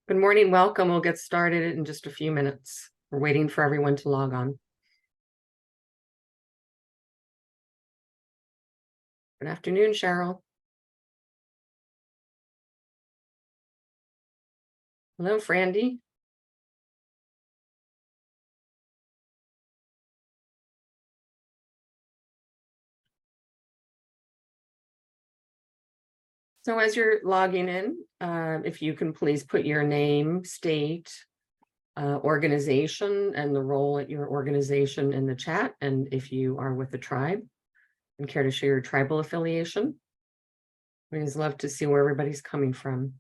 Good morning, welcome. We'll get started in just a few minutes. We're waiting for everyone to log on. Good afternoon, Cheryl. Hello, Frandy. So as you're logging in, if you can please put your name, state, organization, and the role at your organization in the chat. And if you are with a tribe and care to share your tribal affiliation, we always love to see where everybody's coming from.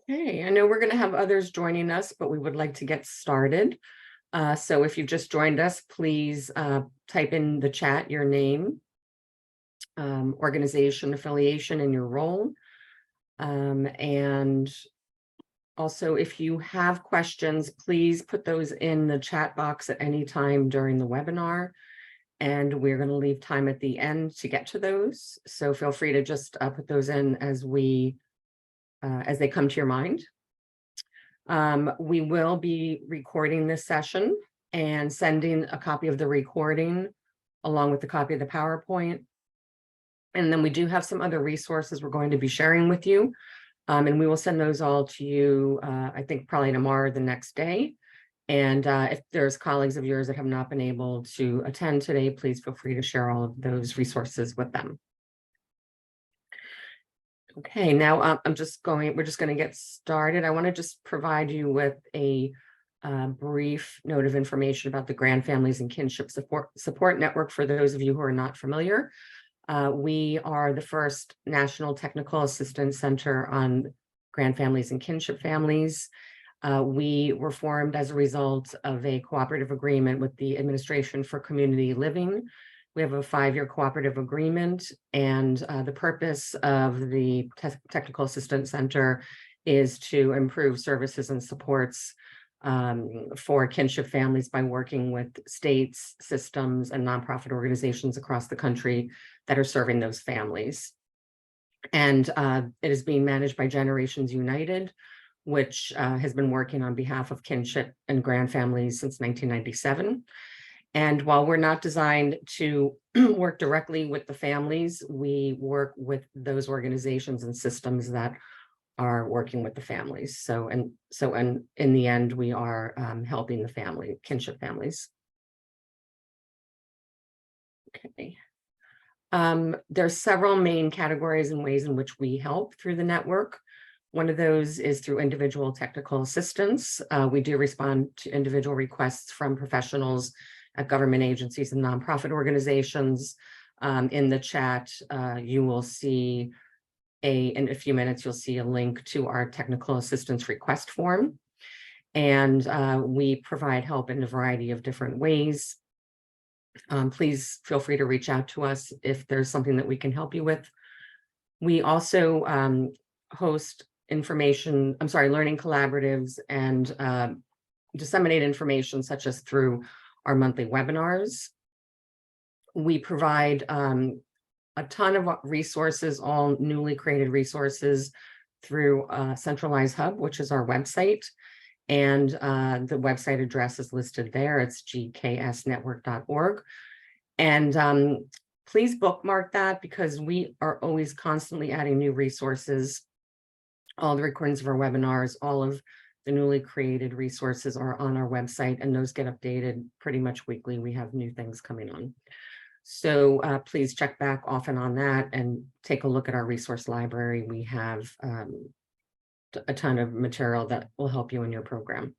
Okay, I know we're going to have others joining us, but we would like to get started. So if you've just joined us, please type in the chat your name, organization, affiliation, and your role. And also, if you have questions, please put those in the chat box at any time during the webinar. And we're going to leave time at the end to get to those. So feel free to just put those in as they come to your mind. We will be recording this session and sending a copy of the recording along with the copy of the PowerPoint. And then we do have some other resources we're going to be sharing with you. And we will send those all to you, I think probably tomorrow or the next day. And if there's colleagues of yours that have not been able to attend today, please feel free to share all of those resources with them. Okay, now we're just going to get started. I want to just provide you with a brief note of information about the Grand Families and Kinship Support Network for those of you who are not familiar. We are the first National Technical Assistance Center on Grand Families and Kinship families. We were formed as a result of a cooperative agreement with the Administration for Community Living. We have a 5-year cooperative agreement, and the purpose of the Technical Assistance Center is to improve services and supports for kinship families by working with states, systems, and nonprofit organizations across the country that are serving those families. And it is being managed by Generations United, which has been working on behalf of kinship and grand families since 1997. And while we're not designed to work directly with the families, we work with those organizations and systems that are working with the families. So in the end, we are helping the kinship families. Okay. There's several main categories and ways in which we help through the network. One of those is through individual technical assistance. We do respond to individual requests from professionals at government agencies and nonprofit organizations. In the chat, you will see in a few minutes, you'll see a link to our technical assistance request form. And we provide help in a variety of different ways. Please feel free to reach out to us if there's something that we can help you with. We also host learning collaboratives and disseminate information such as through our monthly webinars. We provide a ton of resources, all newly created resources through a centralized hub, which is our website. And the website address is listed there. It's gksnetwork.org. And please bookmark that because we are always constantly adding new resources. All the recordings of our webinars, all of the newly created resources are on our website, and those get updated pretty much weekly. We have new things coming on. So please check back often on that and take a look at our resource library. We have a ton of material that will help you in your program.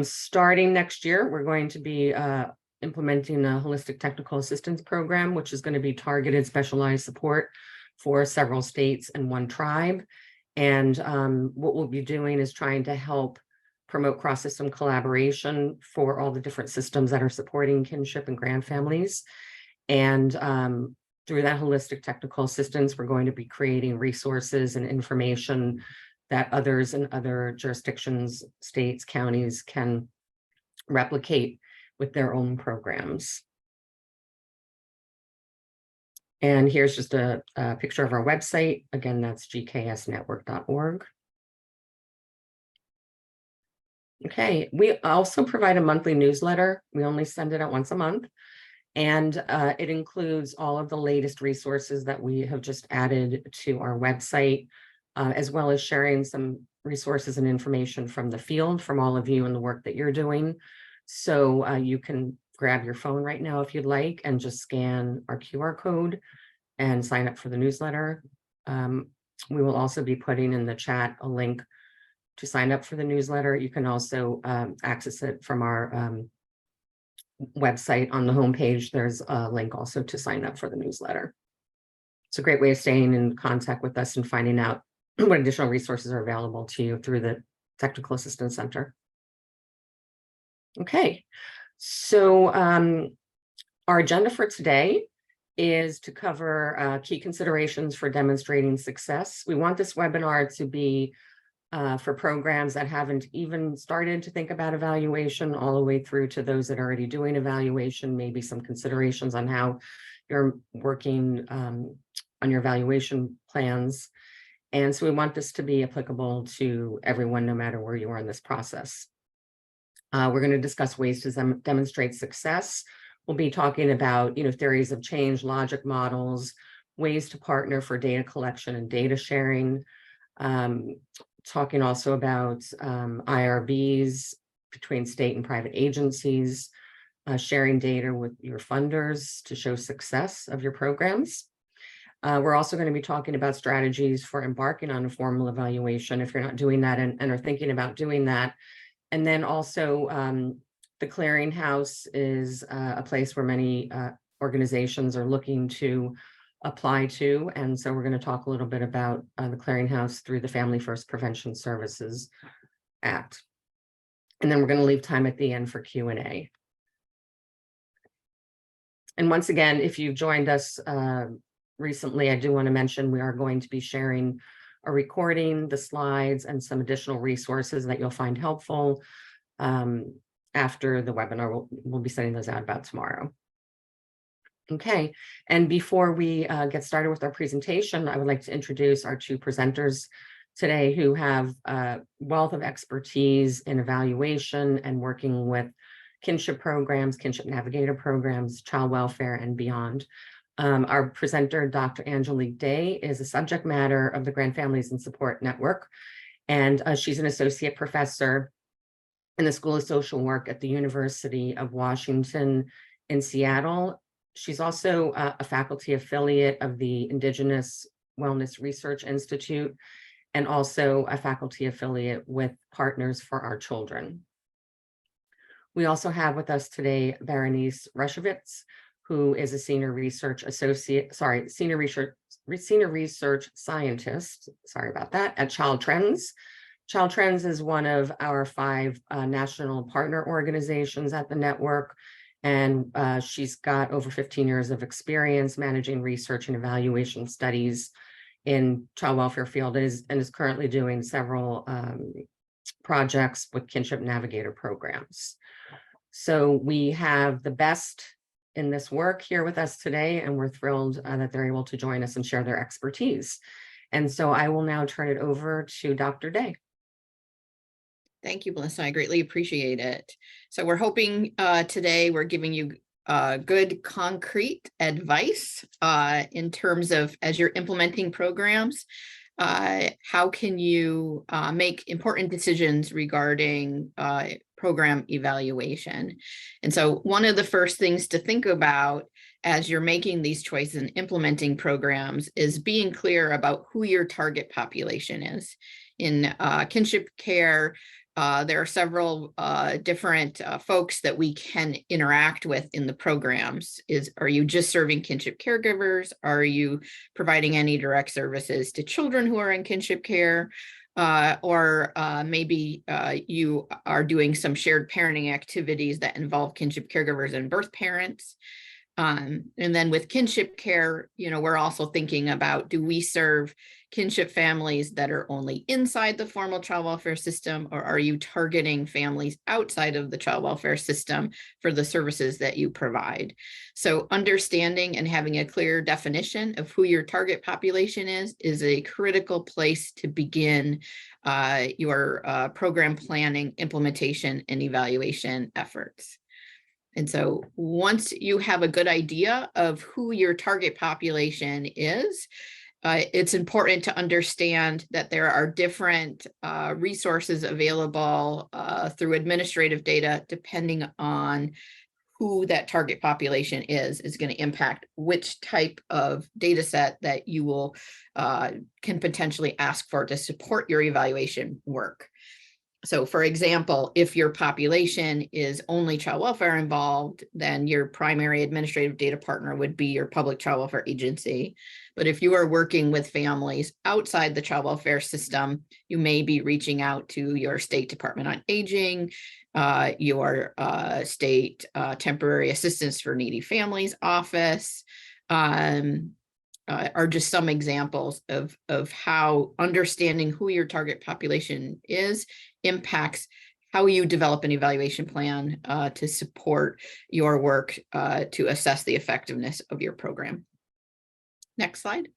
Starting next year, we're going to be implementing a holistic technical assistance program, which is going to be targeted specialized support for several states and one tribe. And what we'll be doing is trying to help promote cross-system collaboration for all the different systems that are supporting kinship and grand families. And through that holistic technical assistance, we're going to be creating resources and information that others in other jurisdictions, states, counties can replicate with their own programs. And here's just a picture of our website. Again, that's gksnetwork.org. Okay, we also provide a monthly newsletter. We only send it out once a month. And it includes all of the latest resources that we have just added to our website, as well as sharing some resources and information from the field, from all of you and the work that you're doing. So you can grab your phone right now if you'd like and just scan our QR code and sign up for the newsletter. We will also be putting in the chat a link to sign up for the newsletter. You can also access it from our website. On the homepage. There's a link also to sign up for the newsletter. It's a great way of staying in contact with us and finding out what additional resources are available to you through the Technical Assistance Center. Okay, so our agenda for today is to cover key considerations for demonstrating success. We want this webinar to be for programs that haven't even started to think about evaluation, all the way through to those that are already doing evaluation, maybe some considerations on how you're working on your evaluation plans. And so we want this to be applicable to everyone, no matter where you are in this process. We're going to discuss ways to demonstrate success. We'll be talking about, theories of change, logic models, ways to partner for data collection and data sharing. Talking also about IRBs between state and private agencies, sharing data with your funders to show success of your programs. We're also going to be talking about strategies for embarking on a formal evaluation if you're not doing that and are thinking about doing that. And then also the clearinghouse is a place where many organizations are looking to apply to. And so we're going to talk a little bit about the clearinghouse through the Family First Prevention Services Act. And then we're going to leave time at the end for Q&A. And once again, if you've joined us recently, I do want to mention we are going to be sharing a recording, the slides, and some additional resources that you'll find helpful after the webinar. We'll be sending those out about tomorrow. Okay, and before we get started with our presentation, I would like to introduce our two presenters today who have a wealth of expertise in evaluation and working with kinship programs, kinship navigator programs, child welfare, and beyond. Our presenter, Dr. Angelique Day, is a subject matter of the Grand Families and Support Network, and she's an associate professor in the School of Social Work at the University of Washington in Seattle. She's also a faculty affiliate of the Indigenous Wellness Research Institute and also a faculty affiliate with Partners for Our Children. We also have with us today Berenice Rushevitz, who is a senior research scientist, sorry about that, at Child Trends. Child Trends is one of our 5 national partner organizations at the network. And she's got over 15 years of experience managing research and evaluation studies in child welfare field and is currently doing several projects with Kinship Navigator programs. So we have the best in this work here with us today, and we're thrilled that they're able to join us and share their expertise. And so I will now turn it over to Dr. Day. Thank you, Melissa. I greatly appreciate it. So we're hoping today we're giving you good concrete advice in terms of as you're implementing programs, how can you make important decisions regarding program evaluation. And so one of the first things to think about as you're making these choices and implementing programs is being clear about who your target population is. In kinship care, there are several different folks that we can interact with in the programs. Are you just serving kinship caregivers? Are you providing any direct services to children who are in kinship care? Or maybe you are doing some shared parenting activities that involve kinship caregivers and birth parents. And then with kinship care, we're also thinking about, do we serve kinship families that are only inside the formal child welfare system, or are you targeting families outside of the child welfare system for the services that you provide? So understanding and having a clear definition of who your target population is a critical place to begin your program planning, implementation, and evaluation efforts. And so once you have a good idea of who your target population is, it's important to understand that there are different resources available through administrative data, depending on who that target population is going to impact which type of data set that you will can potentially ask for to support your evaluation work. So for example, if your population is only child welfare involved, then your primary administrative data partner would be your public child welfare agency. But if you are working with families outside the child welfare system, you may be reaching out to your state Department on Aging, your state temporary assistance for needy families office, are just some examples of how understanding who your target population is impacts how you develop an evaluation plan to support your work to assess the effectiveness of your program. Next slide.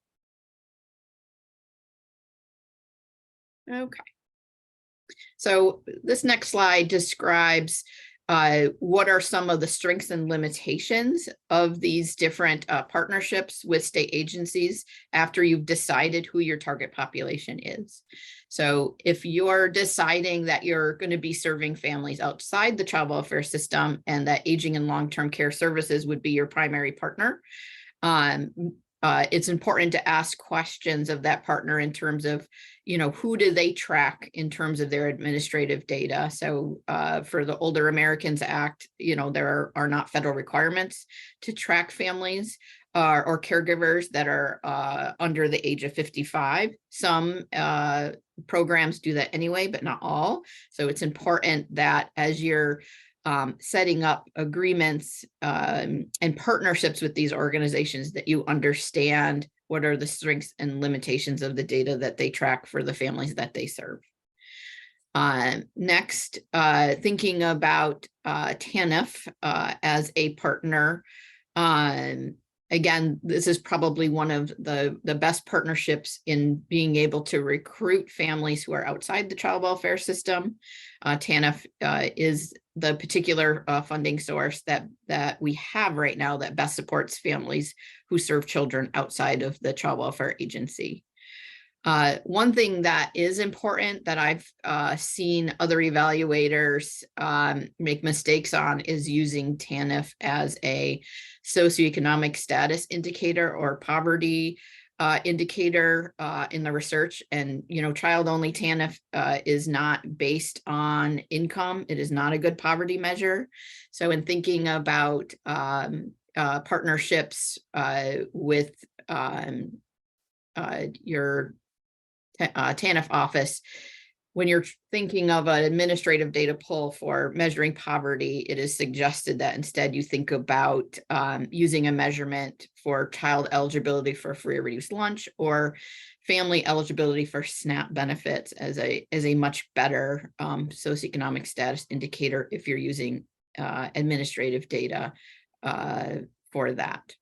Okay. So this next slide describes what are some of the strengths and limitations of these different partnerships with state agencies after you've decided who your target population is. So if you're deciding that you're going to be serving families outside the child welfare system and that aging and long-term care services would be your primary partner, it's important to ask questions of that partner in terms of, who do they track in terms of their administrative data? So for the Older Americans Act, there are not federal requirements to track families or caregivers that are under the age of 55. Some programs do that anyway, but not all. So it's important that as you're setting up agreements and partnerships with these organizations, that you understand what are the strengths and limitations of the data that they track for the families that they serve. Next, thinking about TANF as a partner. Again, this is probably one of the best partnerships in being able to recruit families who are outside the child welfare system. TANF is the particular funding source that we have right now that best supports families who serve children outside of the child welfare agency. One thing that is important that I've seen other evaluators make mistakes on is using TANF as a socioeconomic status indicator or poverty indicator in the research. And, child-only TANF is not based on income. It is not a good poverty measure. So in thinking about partnerships with your TANF office, when you're thinking of an administrative data pull for measuring poverty, it is suggested that instead you think about using a measurement for child eligibility for free or reduced lunch or family eligibility for SNAP benefits as a much better socioeconomic status indicator if you're using administrative data for that.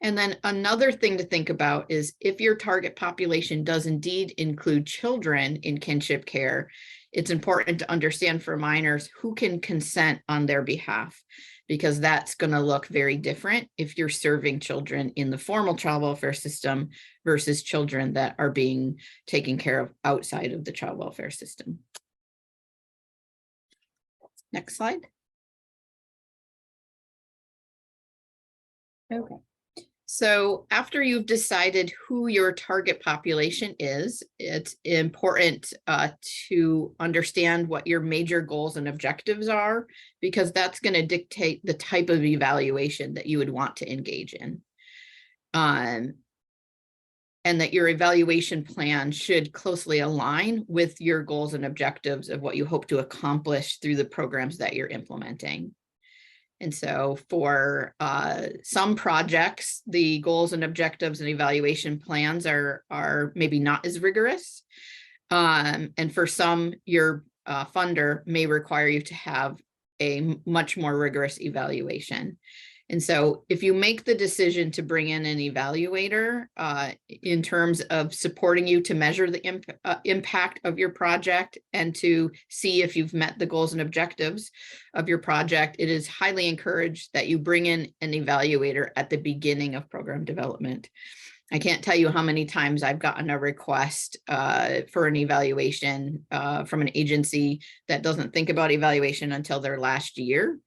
And then another thing to think about is if your target population does indeed include children in kinship care, it's important to understand for minors who can consent on their behalf, because that's going to look very different if you're serving children in the formal child welfare system versus children that are being taken care of outside of the child welfare system. Next slide. Okay. So after you've decided who your target population is, it's important to understand what your major goals and objectives are, because that's going to dictate the type of evaluation that you would want to engage in. And that your evaluation plan should closely align with your goals and objectives of what you hope to accomplish through the programs that you're implementing. And so for some projects, the goals and objectives and evaluation plans are maybe not as rigorous. And for some, your funder may require you to have a much more rigorous evaluation. And so if you make the decision to bring in an evaluator in terms of supporting you to measure the impact of your project and to see if you've met the goals and objectives of your project, it is highly encouraged that you bring in an evaluator at the beginning of program development. I can't tell you how many times I've gotten a request for an evaluation from an agency that doesn't think about evaluation until their last year.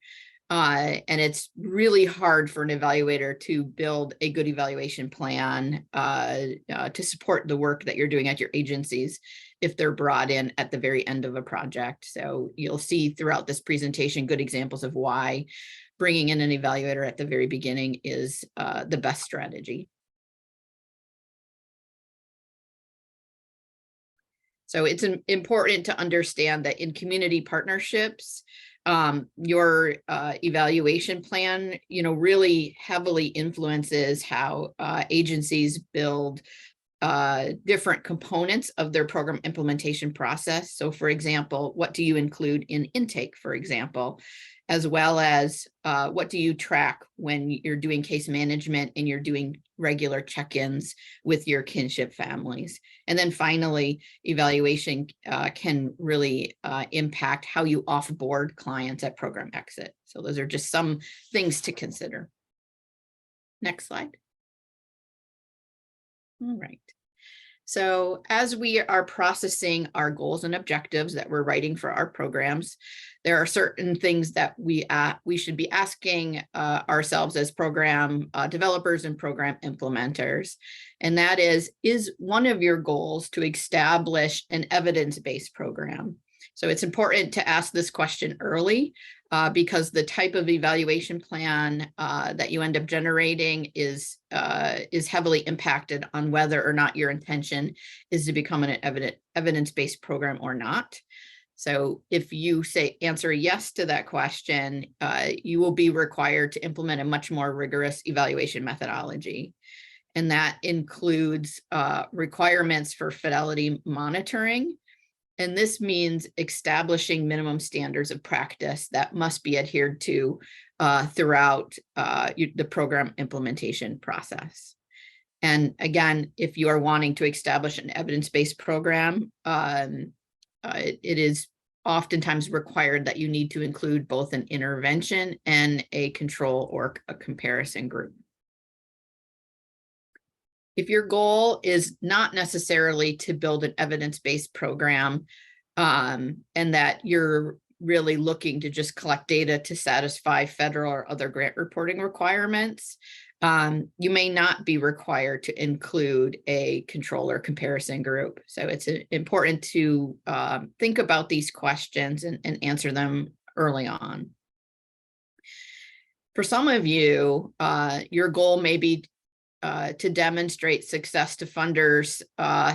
And it's really hard for an evaluator to build a good evaluation plan to support the work that you're doing at your agencies if they're brought in at the very end of a project. So you'll see throughout this presentation good examples of why bringing in an evaluator at the very beginning is the best strategy. So it's important to understand that in community partnerships, your evaluation plan, really heavily influences how agencies build different components of their program implementation process. So for example, what do you include in intake, for example, as well as what do you track when you're doing case management and you're doing regular check-ins with your kinship families. And then finally, evaluation can really impact how you offboard clients at program exit. So those are just some things to consider. Next slide. All right. So as we are processing our goals and objectives that we're writing for our programs, there are certain things that we should be asking ourselves as program developers and program implementers. And that is one of your goals to establish an evidence-based program? So it's important to ask this question early because the type of evaluation plan that you end up generating is heavily impacted on whether or not your intention is to become an evidence-based program or not. So if you answer yes to that question, you will be required to implement a much more rigorous evaluation methodology. And that includes requirements for fidelity monitoring. And this means establishing minimum standards of practice that must be adhered to throughout the program implementation process. And again, if you are wanting to establish an evidence-based program, it is oftentimes required that you need to include both an intervention and a control or a comparison group. If your goal is not necessarily to build an evidence-based program and that you're really looking to just collect data to satisfy federal or other grant reporting requirements, you may not be required to include a control or comparison group. So it's important to think about these questions and answer them early on. For some of you, your goal may be to demonstrate success to funders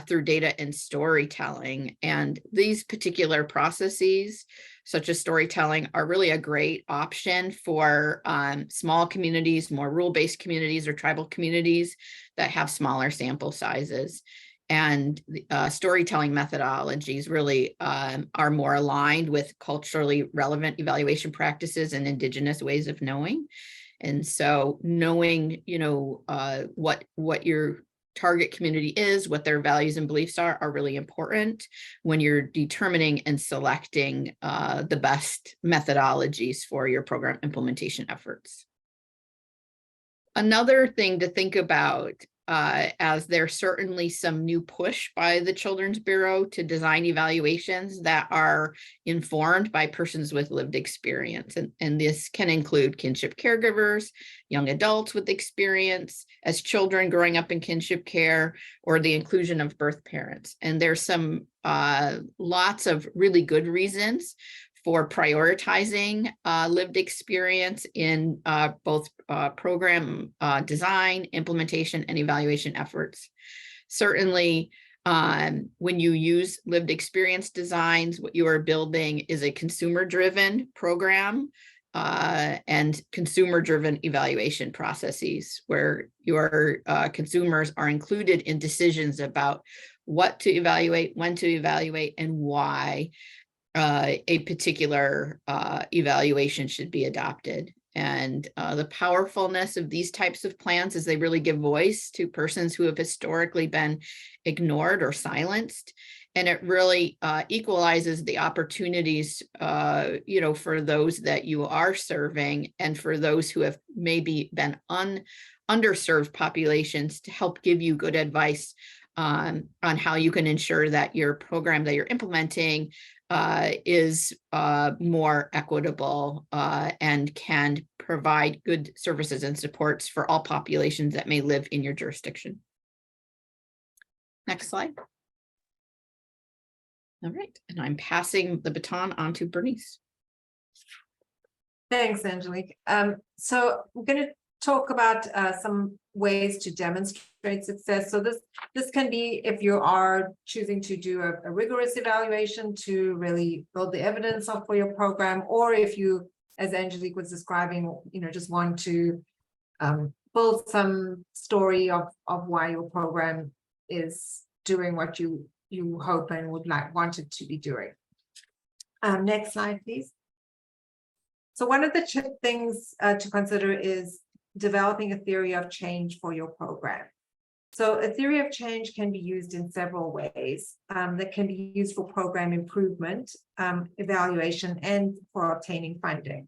through data and storytelling. And these particular processes, such as storytelling, are really a great option for small communities, more rural-based communities or tribal communities that have smaller sample sizes. And storytelling methodologies really are more aligned with culturally relevant evaluation practices and Indigenous ways of knowing. And so knowing, what your target community is, what their values and beliefs are really important when you're determining and selecting the best methodologies for your program implementation efforts. Another thing to think about as there's certainly some new push by the Children's Bureau to design evaluations that are informed by persons with lived experience. And this can include kinship caregivers, young adults with experience, as children growing up in kinship care, or the inclusion of birth parents. And there's some lots of really good reasons for prioritizing lived experience in both program design, implementation, and evaluation efforts. Certainly, when you use lived experience designs, what you are building is a consumer-driven program and consumer-driven evaluation processes where your consumers are included in decisions about what to evaluate, when to evaluate, and why a particular evaluation should be adopted. And the powerfulness of these types of plans is they really give voice to persons who have historically been ignored or silenced. And it really equalizes the opportunities, for those that you are serving and for those who have maybe been underserved populations, to help give you good advice on how you can ensure that your program that you're implementing is more equitable and can provide good services and supports for all populations that may live in your jurisdiction. Next slide. All right, and I'm passing the baton on to Bernice. Thanks, Angelique. So I'm going to talk about some ways to demonstrate success. So this can be if you are choosing to do a rigorous evaluation to really build the evidence up for your program, or if you, as Angelique was describing, just want to build some story of why your program is doing what you hope and would want it to be doing. Next slide, please. So one of the things to consider is developing a theory of change for your program. So a theory of change can be used in several ways that can be used for program improvement, evaluation, and for obtaining funding.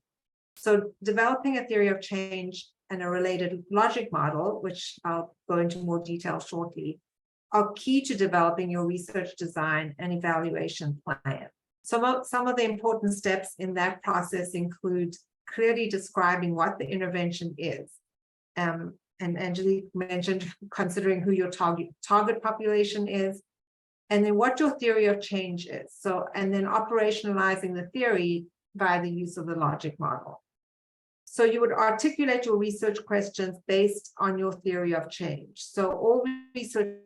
So developing a theory of change and a related logic model, which I'll go into more detail shortly, are key to developing your research design and evaluation plan. Some of the important steps in that process include clearly describing what the intervention is. And Angelique mentioned considering who your target population is, and then what your theory of change is. So, and then operationalizing the theory by the use of the logic model. So you would articulate your research questions based on your theory of change. So all research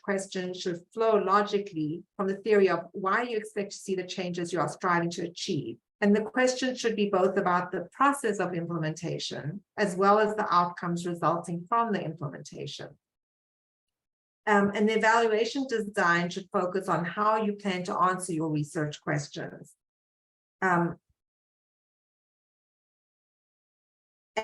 questions should flow logically from the theory of why you expect to see the changes you are striving to achieve. And the question should be both about the process of implementation as well as the outcomes resulting from the implementation. And the evaluation design should focus on how you plan to answer your research questions.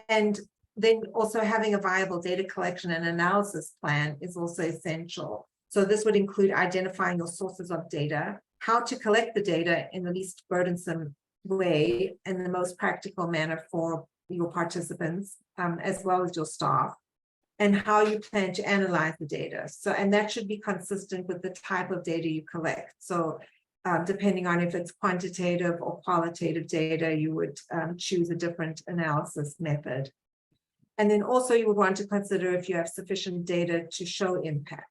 And then also having a viable data collection and analysis plan is also essential. So this would include identifying your sources of data, how to collect the data in the least burdensome way and the most practical manner for your participants, as well as your staff, and how you plan to analyze the data. So, and that should be consistent with the type of data you collect. So depending on if it's quantitative or qualitative data, you would choose a different analysis method. And then also you would want to consider if you have sufficient data to show impact.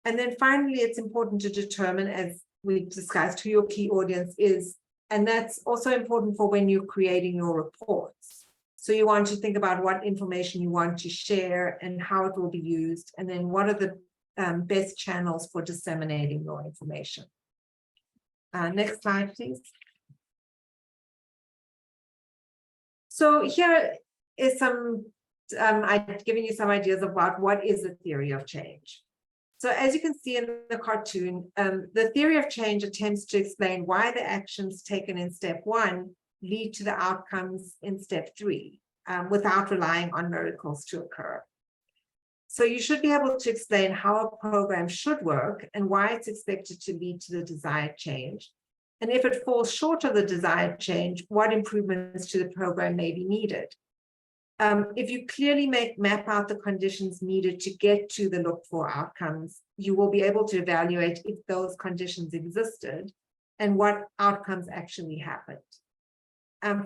And then finally, it's important to determine, as we discussed, who your key audience is. And that's also important for when you're creating your reports. So you want to think about what information you want to share and how it will be used. And then what are the best channels for disseminating your information. Next slide, please. So here is some, I've given you some ideas about what is the theory of change. So as you can see in the cartoon, the theory of change attempts to explain why the actions taken in step 1 lead to the outcomes in step 3, without relying on miracles to occur. So you should be able to explain how a program should work and why it's expected to lead to the desired change. And if it falls short of the desired change, what improvements to the program may be needed. If you clearly map out the conditions needed to get to the looked for outcomes, you will be able to evaluate if those conditions existed and what outcomes actually happened.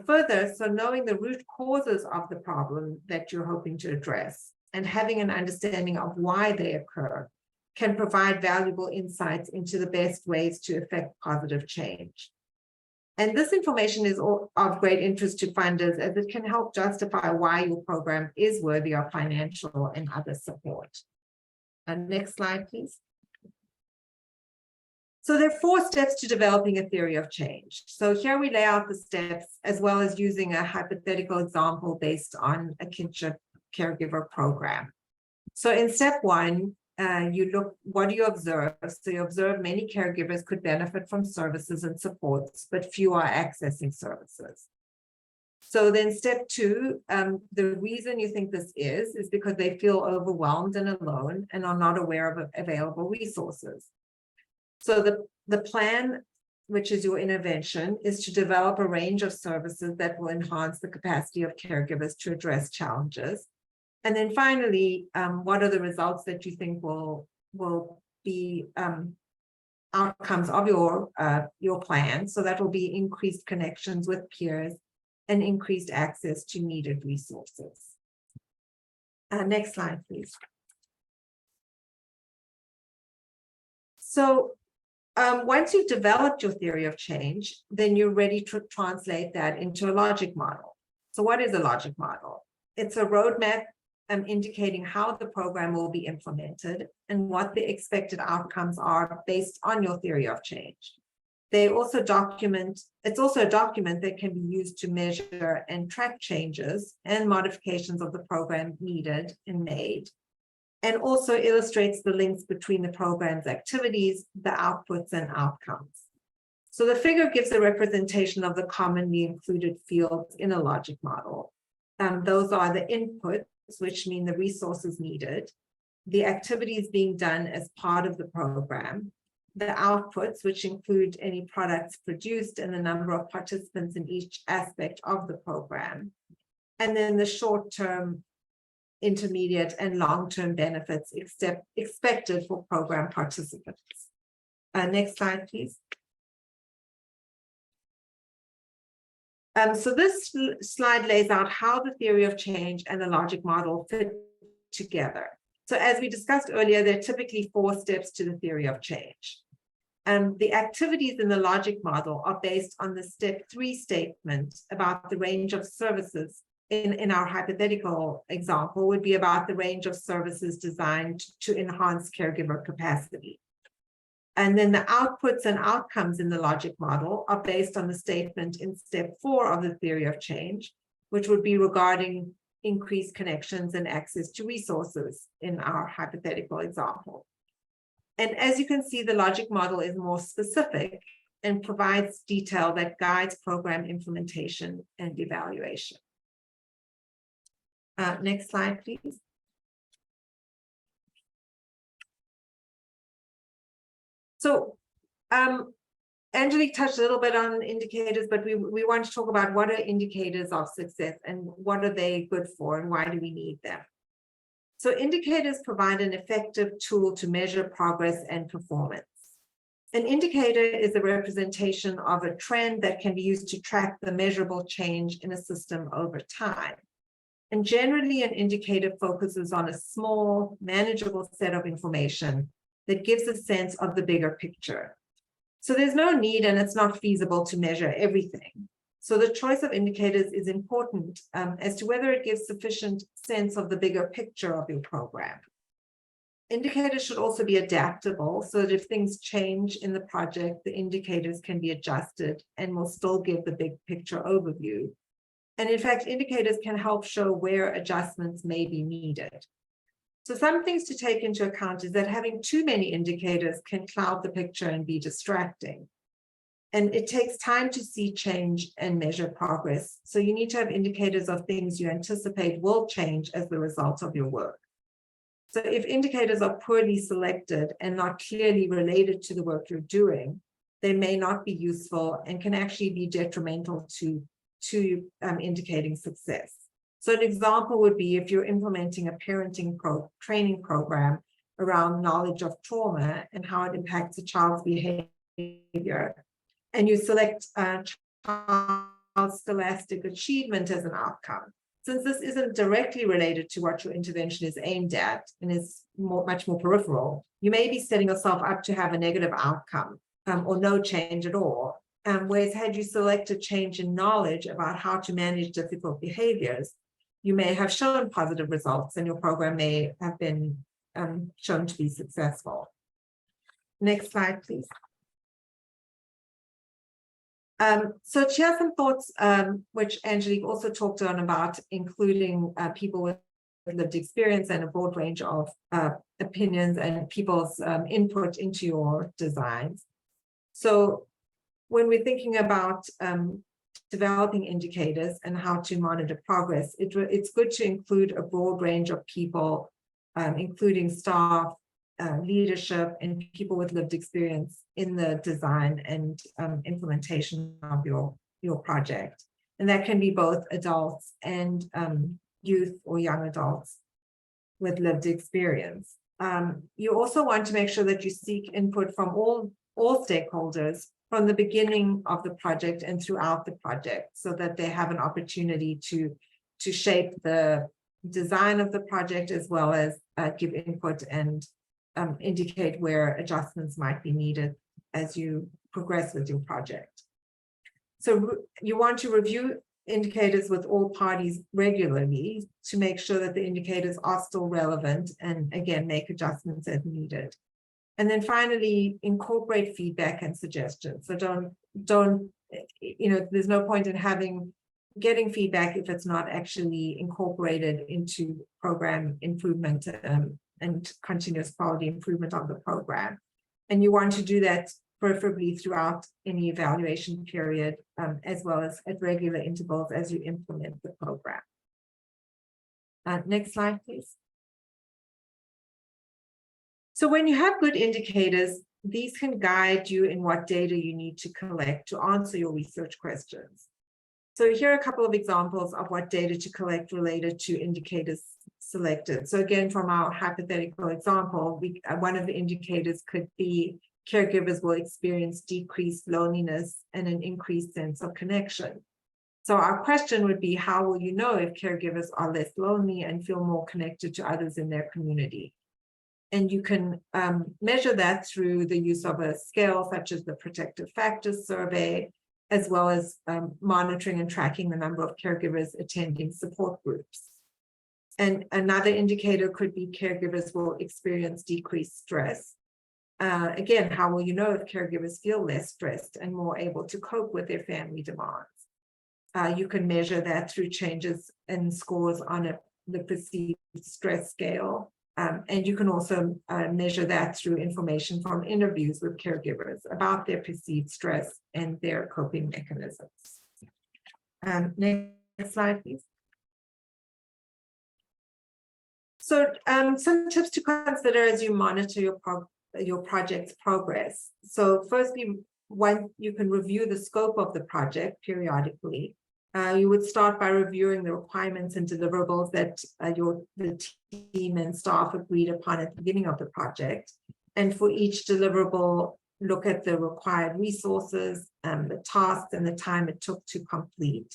Further, so knowing the root causes of the problem that you're hoping to address and having an understanding of why they occur can provide valuable insights into the best ways to effect positive change. And this information is of great interest to funders as it can help justify why your program is worthy of financial and other support. Next slide, please. So there are 4 steps to developing a theory of change. So here we lay out the steps as well as using a hypothetical example based on a Kinship caregiver program. So in step 1, you look, what do you observe? So you observe many caregivers could benefit from services and supports, but few are accessing services. So then step 2, the reason you think this is because they feel overwhelmed and alone and are not aware of available resources. So the plan, which is your intervention, is to develop a range of services that will enhance the capacity of caregivers to address challenges. And then finally, what are the results that you think will be outcomes of your plan? So that will be increased connections with peers and increased access to needed resources. Next slide, please. So once you've developed your theory of change, then you're ready to translate that into a logic model. So what is a logic model? It's a roadmap indicating how the program will be implemented and what the expected outcomes are based on your theory of change. It's also a document that can be used to measure and track changes and modifications of the program needed and made, and also illustrates the links between the program's activities, the outputs, and outcomes. So the figure gives a representation of the commonly included fields in a logic model. Those are the inputs, which mean the resources needed, the activities being done as part of the program, the outputs, which include any products produced and the number of participants in each aspect of the program, and then the short-term, intermediate, and long-term benefits expected for program participants. Next slide, please. So this slide lays out how the theory of change and the logic model fit together. So as we discussed earlier, there are typically 4 steps to the theory of change. The activities in the logic model are based on the step 3 statement about the range of services. In our hypothetical example, would be about the range of services designed to enhance caregiver capacity. And then the outputs and outcomes in the logic model are based on the statement in step 4 of the theory of change, which would be regarding increased connections and access to resources in our hypothetical example. And as you can see, the logic model is more specific and provides detail that guides program implementation and evaluation. Next slide, please. So Angelique touched a little bit on indicators, but we want to talk about what are indicators of success and what are they good for and why do we need them? So indicators provide an effective tool to measure progress and performance. An indicator is a representation of a trend that can be used to track the measurable change in a system over time. And generally, an indicator focuses on a small, manageable set of information that gives a sense of the bigger picture. So there's no need and it's not feasible to measure everything. So the choice of indicators is important as to whether it gives sufficient sense of the bigger picture of your program. Indicators should also be adaptable so that if things change in the project, the indicators can be adjusted and will still give the big picture overview. And in fact, indicators can help show where adjustments may be needed. So some things to take into account is that having too many indicators can cloud the picture and be distracting. And it takes time to see change and measure progress. So you need to have indicators of things you anticipate will change as the result of your work. So if indicators are poorly selected and not clearly related to the work you're doing, they may not be useful and can actually be detrimental to indicating success. So an example would be if you're implementing a parenting training program around knowledge of trauma and how it impacts a child's behavior, and you select child's scholastic achievement as an outcome. Since this isn't directly related to what your intervention is aimed at and is much more peripheral, you may be setting yourself up to have a negative outcome or no change at all. Whereas had you selected change in knowledge about how to manage difficult behaviors, you may have shown positive results and your program may have been shown to be successful. Next slide, please. So she has some thoughts, which Angelique also talked on about including people with lived experience and a broad range of opinions and people's input into your designs. So when we're thinking about developing indicators and how to monitor progress, it's good to include a broad range of people, including staff, leadership, and people with lived experience in the design and implementation of your project. And that can be both adults and youth or young adults with lived experience. You also want to make sure that you seek input from all stakeholders from the beginning of the project and throughout the project, so that they have an opportunity to shape the design of the project as well as give input and indicate where adjustments might be needed as you progress with your project. So you want to review indicators with all parties regularly to make sure that the indicators are still relevant and again, make adjustments as needed. And then finally, incorporate feedback and suggestions. So don't, there's no point in getting feedback if it's not actually incorporated into program improvement and continuous quality improvement of the program. And you want to do that preferably throughout any evaluation period, as well as at regular intervals as you implement the program. Next slide, please. So when you have good indicators, these can guide you in what data you need to collect to answer your research questions. So here are a couple of examples of what data to collect related to indicators selected. So again, from our hypothetical example, one of the indicators could be caregivers will experience decreased loneliness and an increased sense of connection. So our question would be, how will you know if caregivers are less lonely and feel more connected to others in their community? And you can measure that through the use of a scale such as the Protective Factors Survey, as well as monitoring and tracking the number of caregivers attending support groups. And another indicator could be caregivers will experience decreased stress. Again, how will you know if caregivers feel less stressed and more able to cope with their family demands? You can measure that through changes in scores on the perceived stress scale. And you can also measure that through information from interviews with caregivers about their perceived stress and their coping mechanisms. Next slide, please. So some tips to consider as you monitor your project's progress. So firstly, you can review the scope of the project periodically. You would start by reviewing the requirements and deliverables that the team and staff agreed upon at the beginning of the project. And for each deliverable, look at the required resources, the tasks, and the time it took to complete.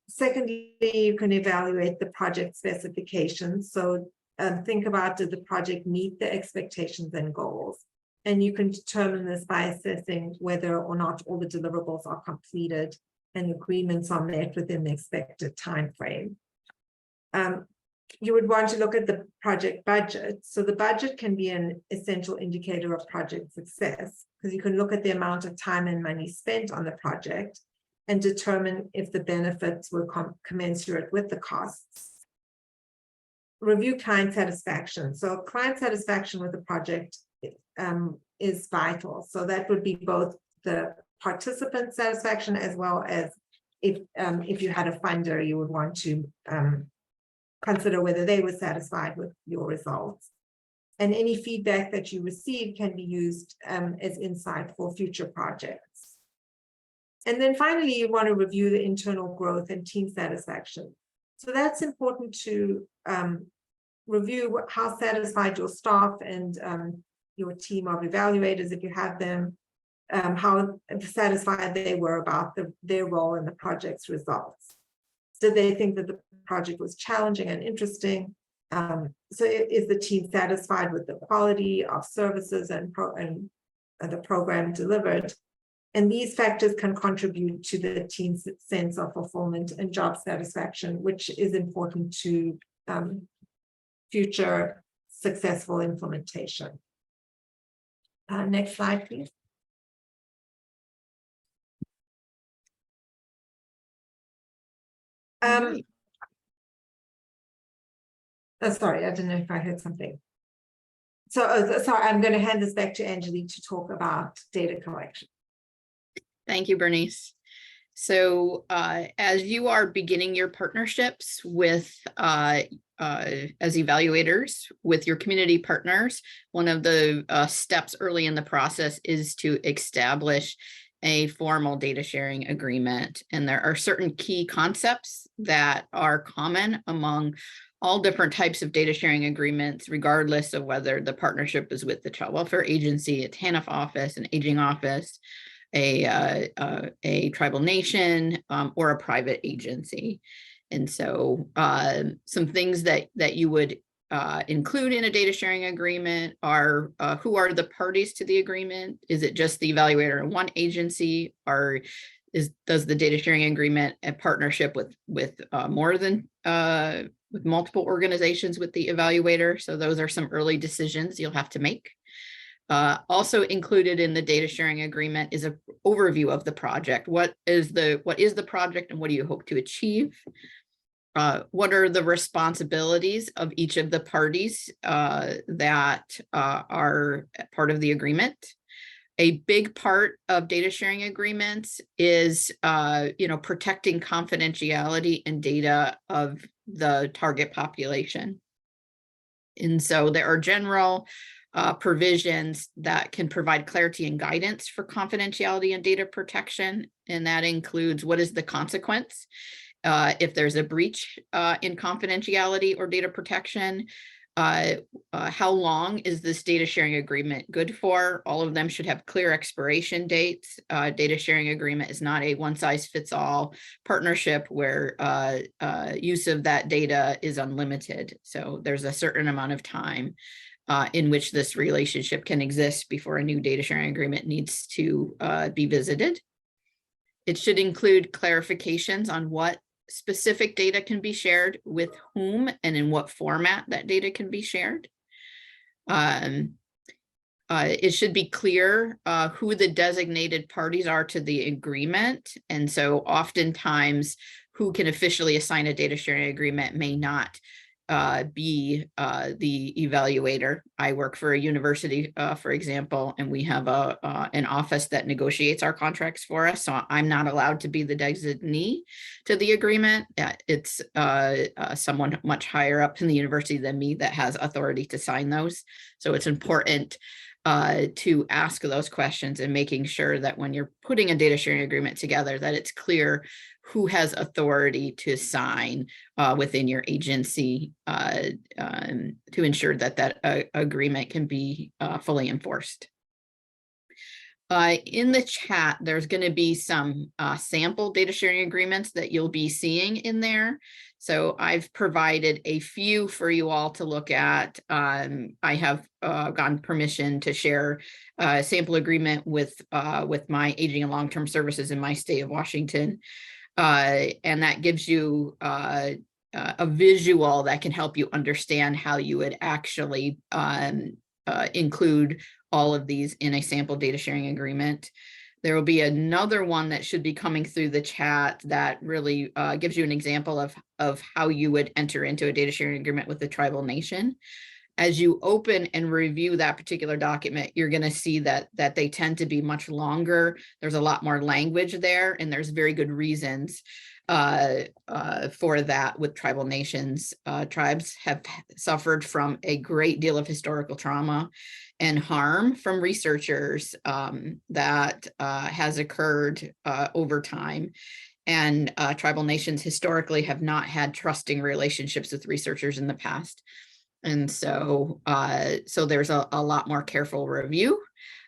Secondly, you can evaluate the project specifications. So think about, did the project meet the expectations and goals? And you can determine this by assessing whether or not all the deliverables are completed and agreements are met within the expected time frame. You would want to look at the project budget. So the budget can be an essential indicator of project success, because you can look at the amount of time and money spent on the project and determine if the benefits were commensurate with the costs. Review client satisfaction. So client satisfaction with the project is vital. So that would be both the participant satisfaction as well as if you had a funder, you would want to consider whether they were satisfied with your results. And any feedback that you receive can be used as insight for future projects. And then finally, you want to review the internal growth and team satisfaction. So that's important to review how satisfied your staff and your team of evaluators, if you have them, how satisfied they were about their role in the project's results. Did they think that the project was challenging and interesting? So is the team satisfied with the quality of services and the program delivered? And these factors can contribute to the team's sense of fulfillment and job satisfaction, which is important to future successful implementation. Next slide, please. Right. Sorry, I don't know if I heard something. So, sorry, I'm going to hand this back to Angelique to talk about data collection. Thank you, Bernice. So as you are beginning your partnerships with as evaluators with your community partners, one of the steps early in the process is to establish a formal data sharing agreement. And there are certain key concepts that are common among all different types of data sharing agreements, regardless of whether the partnership is with the Child Welfare Agency, a TANF office, an aging office, a tribal nation, or a private agency. And so some things that you would include in a data sharing agreement are who are the parties to the agreement? Is it just the evaluator in one agency, or does the data sharing agreement a partnership with more than with multiple organizations with the evaluator? So those are some early decisions you'll have to make. Also included in the data sharing agreement is an overview of the project. What is the project and what do you hope to achieve? What are the responsibilities of each of the parties that are part of the agreement? A big part of data sharing agreements is, protecting confidentiality and data of the target population. And so there are general provisions that can provide clarity and guidance for confidentiality and data protection. And that includes what is the consequence if there's a breach in confidentiality or data protection. How long is this data sharing agreement good for? All of them should have clear expiration dates. Data sharing agreement is not a one-size-fits-all partnership where use of that data is unlimited. So there's a certain amount of time in which this relationship can exist before a new data sharing agreement needs to be visited. It should include clarifications on what specific data can be shared, with whom, and in what format that data can be shared. It should be clear who the designated parties are to the agreement. And so oftentimes who can officially assign a data sharing agreement may not be the evaluator. I work for a university, for example, and we have an office that negotiates our contracts for us. So I'm not allowed to be the designee to the agreement. It's someone much higher up in the university than me that has authority to sign those. So it's important to ask those questions and making sure that when you're putting a data sharing agreement together, that it's clear who has authority to sign within your agency to ensure that that agreement can be fully enforced. In the chat, there's going to be some sample data sharing agreements that you'll be seeing in there. So I've provided a few for you all to look at. I have gotten permission to share a sample agreement with my aging and long-term services in my state of Washington. And that gives you a visual that can help you understand how you would actually include all of these in a sample data sharing agreement. There will be another one that should be coming through the chat that really gives you an example of how you would enter into a data sharing agreement with the tribal nation. As you open and review that particular document, you're going to see that they tend to be much longer. There's a lot more language there, and there's very good reasons for that with tribal nations. Tribes have suffered from a great deal of historical trauma and harm from researchers that has occurred over time. and tribal nations historically have not had trusting relationships with researchers in the past. And so, so there's a lot more careful review.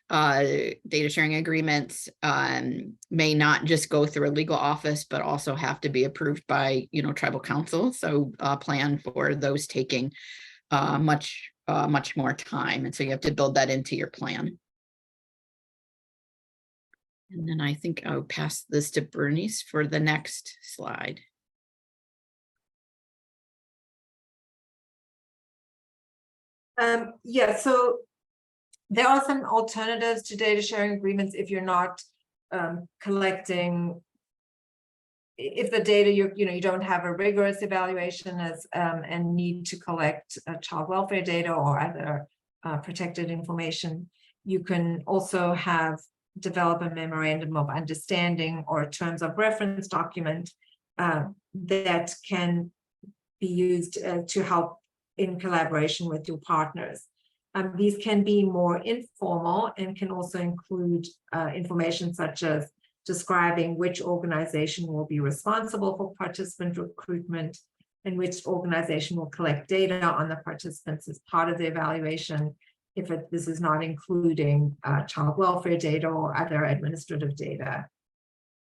Data sharing agreements may not just go through a legal office, but also have to be approved by, tribal council. So plan for those taking much more time. And so you have to build that into your plan. And then I think I'll pass this to Bernice for the next slide. Yeah, so there are some alternatives to data sharing agreements if you're not collecting, if the data you don't have a rigorous evaluation as and need to collect child welfare data or other protected information. You can also develop a memorandum of understanding or terms of reference document that can be used to help in collaboration with your partners. These can be more informal and can also include information such as describing which organization will be responsible for participant recruitment and which organization will collect data on the participants as part of the evaluation, if this is not including child welfare data or other administrative data.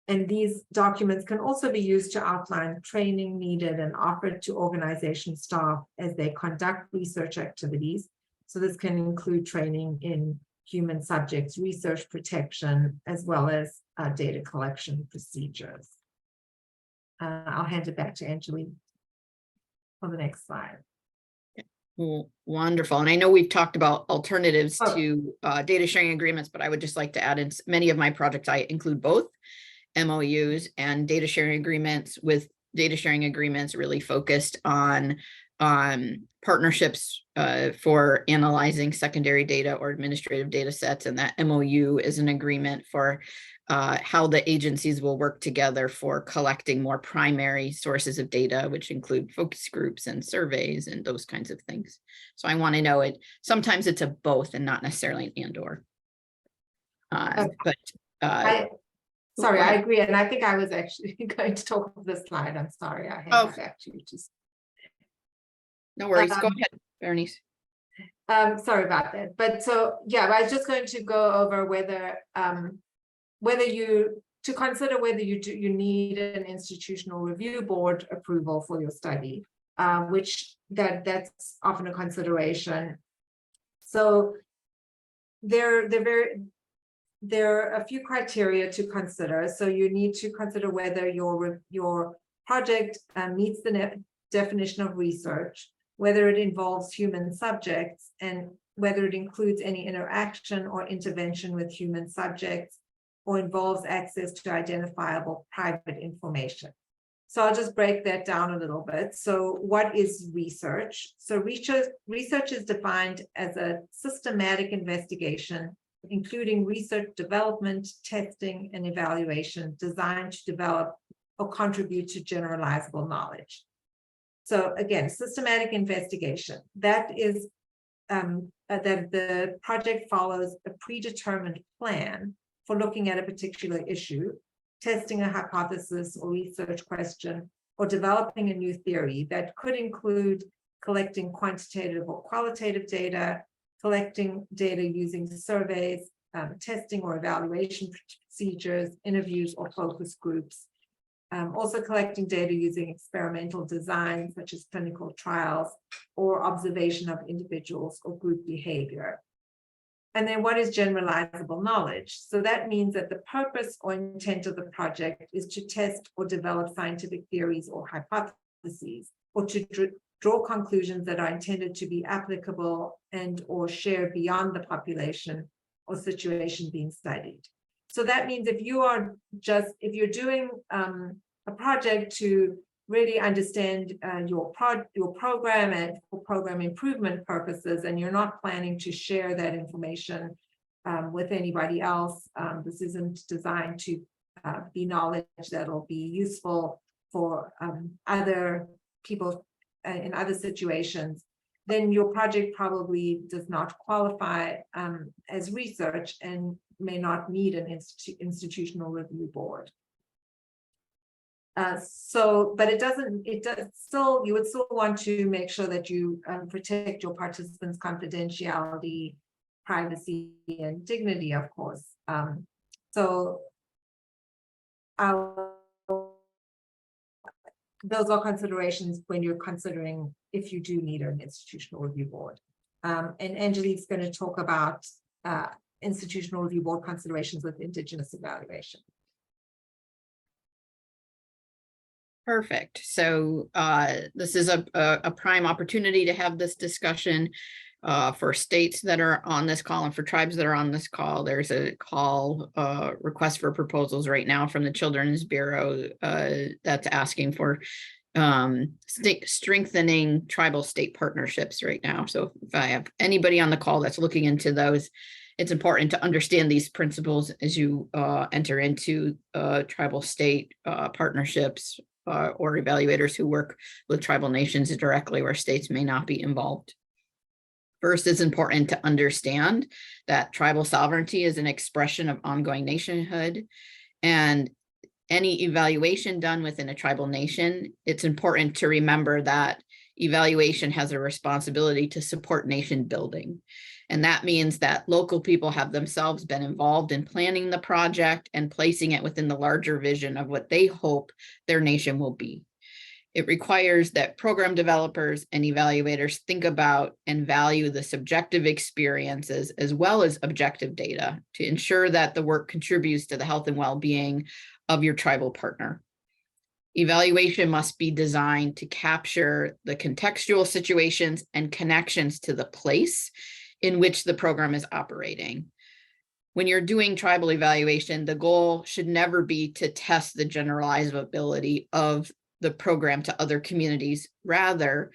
And these documents can also be used to outline training needed and offered to organization staff as they conduct research activities. So this can include training in human subjects research protection, as well as data collection procedures. I'll hand it back to Angeline on the next slide. Well, wonderful. And I know we've talked about alternatives to data sharing agreements, but I would just like to add in many of my projects, I include both MOUs and data sharing agreements, with data sharing agreements really focused on partnerships for analyzing secondary data or administrative data sets. And that MOU is an agreement for how the agencies will work together for collecting more primary sources of data, which include focus groups and surveys and those kinds of things. So I want to know it. Sometimes it's a both and not necessarily an and or. Sorry, I agree. And I think I was actually going to talk about this slide. I'm sorry. I hand it back to you. No worries. Go ahead, Bernice. Sorry about that. But so, yeah, I was just going to go over whether to consider whether you need an institutional review board approval for your study, which that's often a consideration. So there are a few criteria to consider. So you need to consider whether your project meets the definition of research, whether it involves human subjects, and whether it includes any interaction or intervention with human subjects, or involves access to identifiable private information. So I'll just break that down a little bit. So what is research? So research is defined as a systematic investigation, including research development, testing, and evaluation designed to develop or contribute to generalizable knowledge. So again, systematic investigation, that is that the project follows a predetermined plan for looking at a particular issue, testing a hypothesis or research question, or developing a new theory that could include collecting quantitative or qualitative data, collecting data using surveys, testing or evaluation procedures, interviews, or focus groups. Also collecting data using experimental design, such as clinical trials, or observation of individuals or group behavior. And then what is generalizable knowledge? So that means that the purpose or intent of the project is to test or develop scientific theories or hypotheses, or to draw conclusions that are intended to be applicable and or shared beyond the population or situation being studied. So that means if you're doing a project to really understand your program and for program improvement purposes, and you're not planning to share that information with anybody else, this isn't designed to be knowledge that'll be useful for other people in other situations, then your project probably does not qualify as research and may not need an institutional review board. But it does still, you would still want to make sure that you protect your participants' confidentiality, privacy, and dignity, of course. So those are considerations when you're considering if you do need an institutional review board. And Angelique's going to talk about institutional review board considerations with Indigenous evaluation. Perfect. So this is a prime opportunity to have this discussion for states that are on this call and for tribes that are on this call. There's a call request for proposals right now from the Children's Bureau that's asking for strengthening tribal state partnerships right now. So if I have anybody on the call that's looking into those, it's important to understand these principles as you enter into tribal state partnerships or evaluators who work with tribal nations directly where states may not be involved. First, it's important to understand that tribal sovereignty is an expression of ongoing nationhood, and any evaluation done within a tribal nation, it's important to remember that evaluation has a responsibility to support nation building. And that means that local people have themselves been involved in planning the project and placing it within the larger vision of what they hope their nation will be. It requires that program developers and evaluators think about and value the subjective experiences as well as objective data to ensure that the work contributes to the health and well-being of your tribal partner. Evaluation must be designed to capture the contextual situations and connections to the place in which the program is operating. When you're doing tribal evaluation, the goal should never be to test the generalizability of the program to other communities. Rather,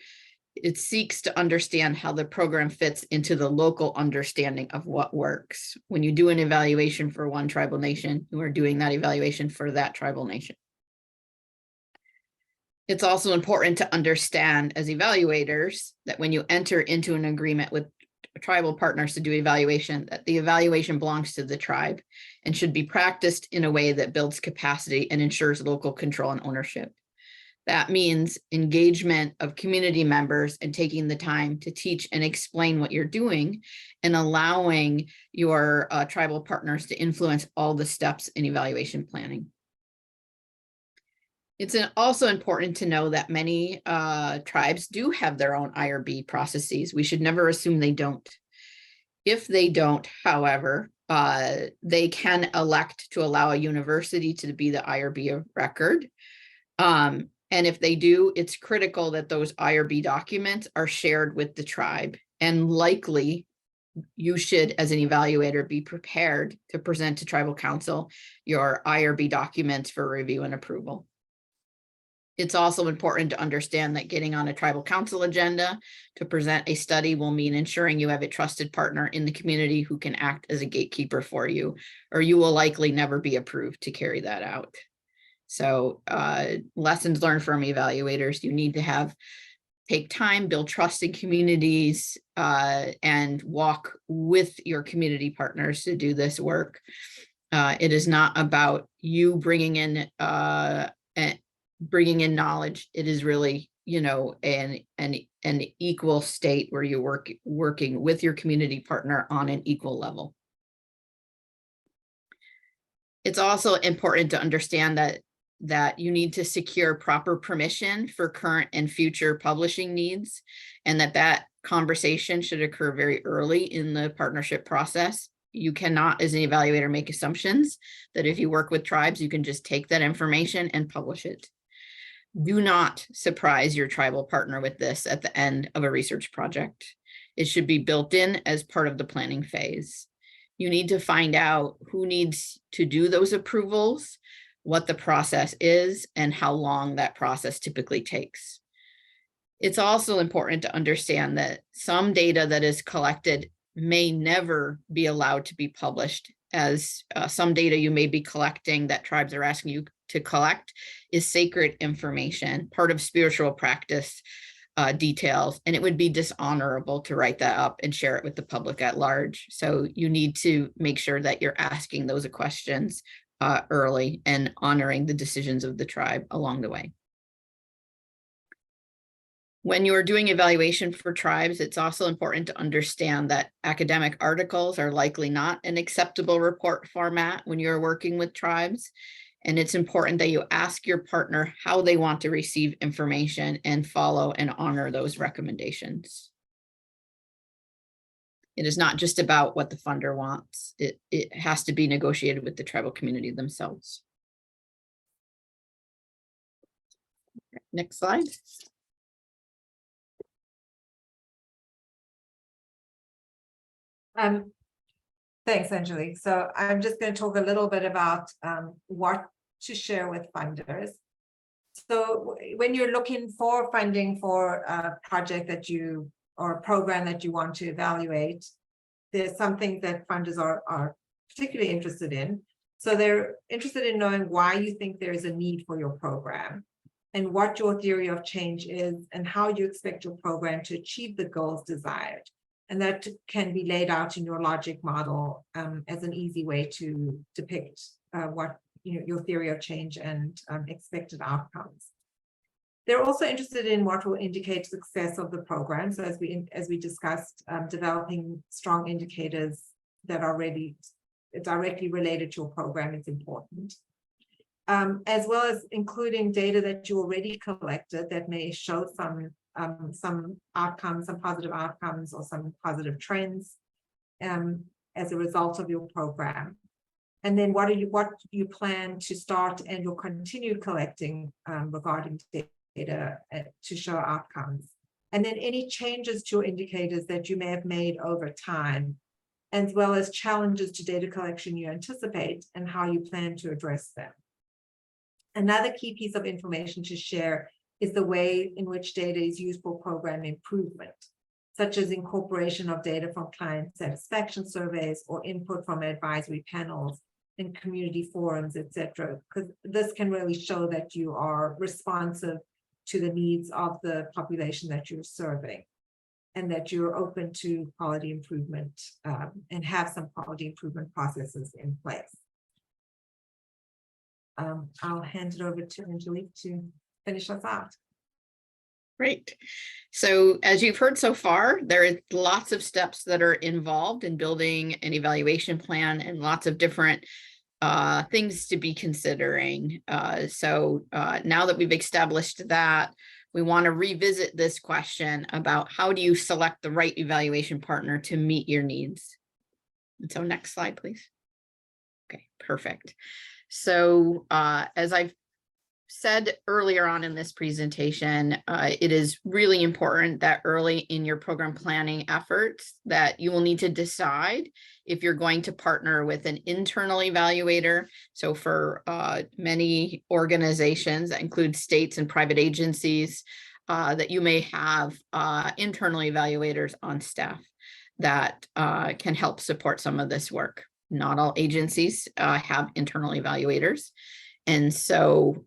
it seeks to understand how the program fits into the local understanding of what works. When you do an evaluation for one tribal nation, you are doing that evaluation for that tribal nation. It's also important to understand as evaluators that when you enter into an agreement with tribal partners to do evaluation, that the evaluation belongs to the tribe and should be practiced in a way that builds capacity and ensures local control and ownership. That means engagement of community members and taking the time to teach and explain what you're doing and allowing your tribal partners to influence all the steps in evaluation planning. It's also important to know that many tribes do have their own IRB processes. We should never assume they don't. If they don't, however, they can elect to allow a university to be the IRB of record. And if they do, it's critical that those IRB documents are shared with the tribe. And likely, you should, as an evaluator, be prepared to present to tribal council your IRB documents for review and approval. It's also important to understand that getting on a tribal council agenda to present a study will mean ensuring you have a trusted partner in the community who can act as a gatekeeper for you, or you will likely never be approved to carry that out. So lessons learned from evaluators, you need to take time, build trust in communities, and walk with your community partners to do this work. It is not about you bringing in knowledge. It is really, an equal state where you're working with your community partner on an equal level. It's also important to understand that you need to secure proper permission for current and future publishing needs, and that conversation should occur very early in the partnership process. You cannot, as an evaluator, make assumptions that if you work with tribes, you can just take that information and publish it. Do not surprise your tribal partner with this at the end of a research project. It should be built in as part of the planning phase. You need to find out who needs to do those approvals, what the process is, and how long that process typically takes. It's also important to understand that some data that is collected may never be allowed to be published, as some data you may be collecting that tribes are asking you to collect is sacred information, part of spiritual practice details, and it would be dishonorable to write that up and share it with the public at large. So you need to make sure that you're asking those questions early and honoring the decisions of the tribe along the way. When you're doing evaluation for tribes, it's also important to understand that academic articles are likely not an acceptable report format when you're working with tribes. And it's important that you ask your partner how they want to receive information and follow and honor those recommendations. It is not just about what the funder wants. It has to be negotiated with the tribal community themselves. Next slide. Thanks, Angelique. So I'm just going to talk a little bit about what to share with funders. So when you're looking for funding for a project that you, or a program that you want to evaluate, there's something that funders are particularly interested in. So they're interested in knowing why you think there is a need for your program, and what your theory of change is, and how you expect your program to achieve the goals desired. And that can be laid out in your logic model as an easy way to depict what your theory of change and expected outcomes. They're also interested in what will indicate success of the program. So as we discussed, developing strong indicators that are really directly related to your program is important. As well as including data that you already collected that may show some outcomes, some positive outcomes, or some positive trends as a result of your program. And then what you plan to start and you'll continue collecting regarding data to show outcomes. And then any changes to your indicators that you may have made over time, as well as challenges to data collection you anticipate and how you plan to address them. Another key piece of information to share is the way in which data is used for program improvement, such as incorporation of data from client satisfaction surveys or input from advisory panels and community forums, etc. Because this can really show that you are responsive to the needs of the population that you're serving, and that you're open to quality improvement and have some quality improvement processes in place. I'll hand it over to Angelique to finish us out. Great. So as you've heard so far, there are lots of steps that are involved in building an evaluation plan, and lots of different things to be considering. So now that we've established that, we want to revisit this question about how do you select the right evaluation partner to meet your needs. And so next slide, please. Okay, perfect. So as I've said earlier on in this presentation, it is really important that early in your program planning efforts that you will need to decide if you're going to partner with an internal evaluator. So for many organizations that include states and private agencies, that you may have internal evaluators on staff that can help support some of this work. Not all agencies have internal evaluators. And so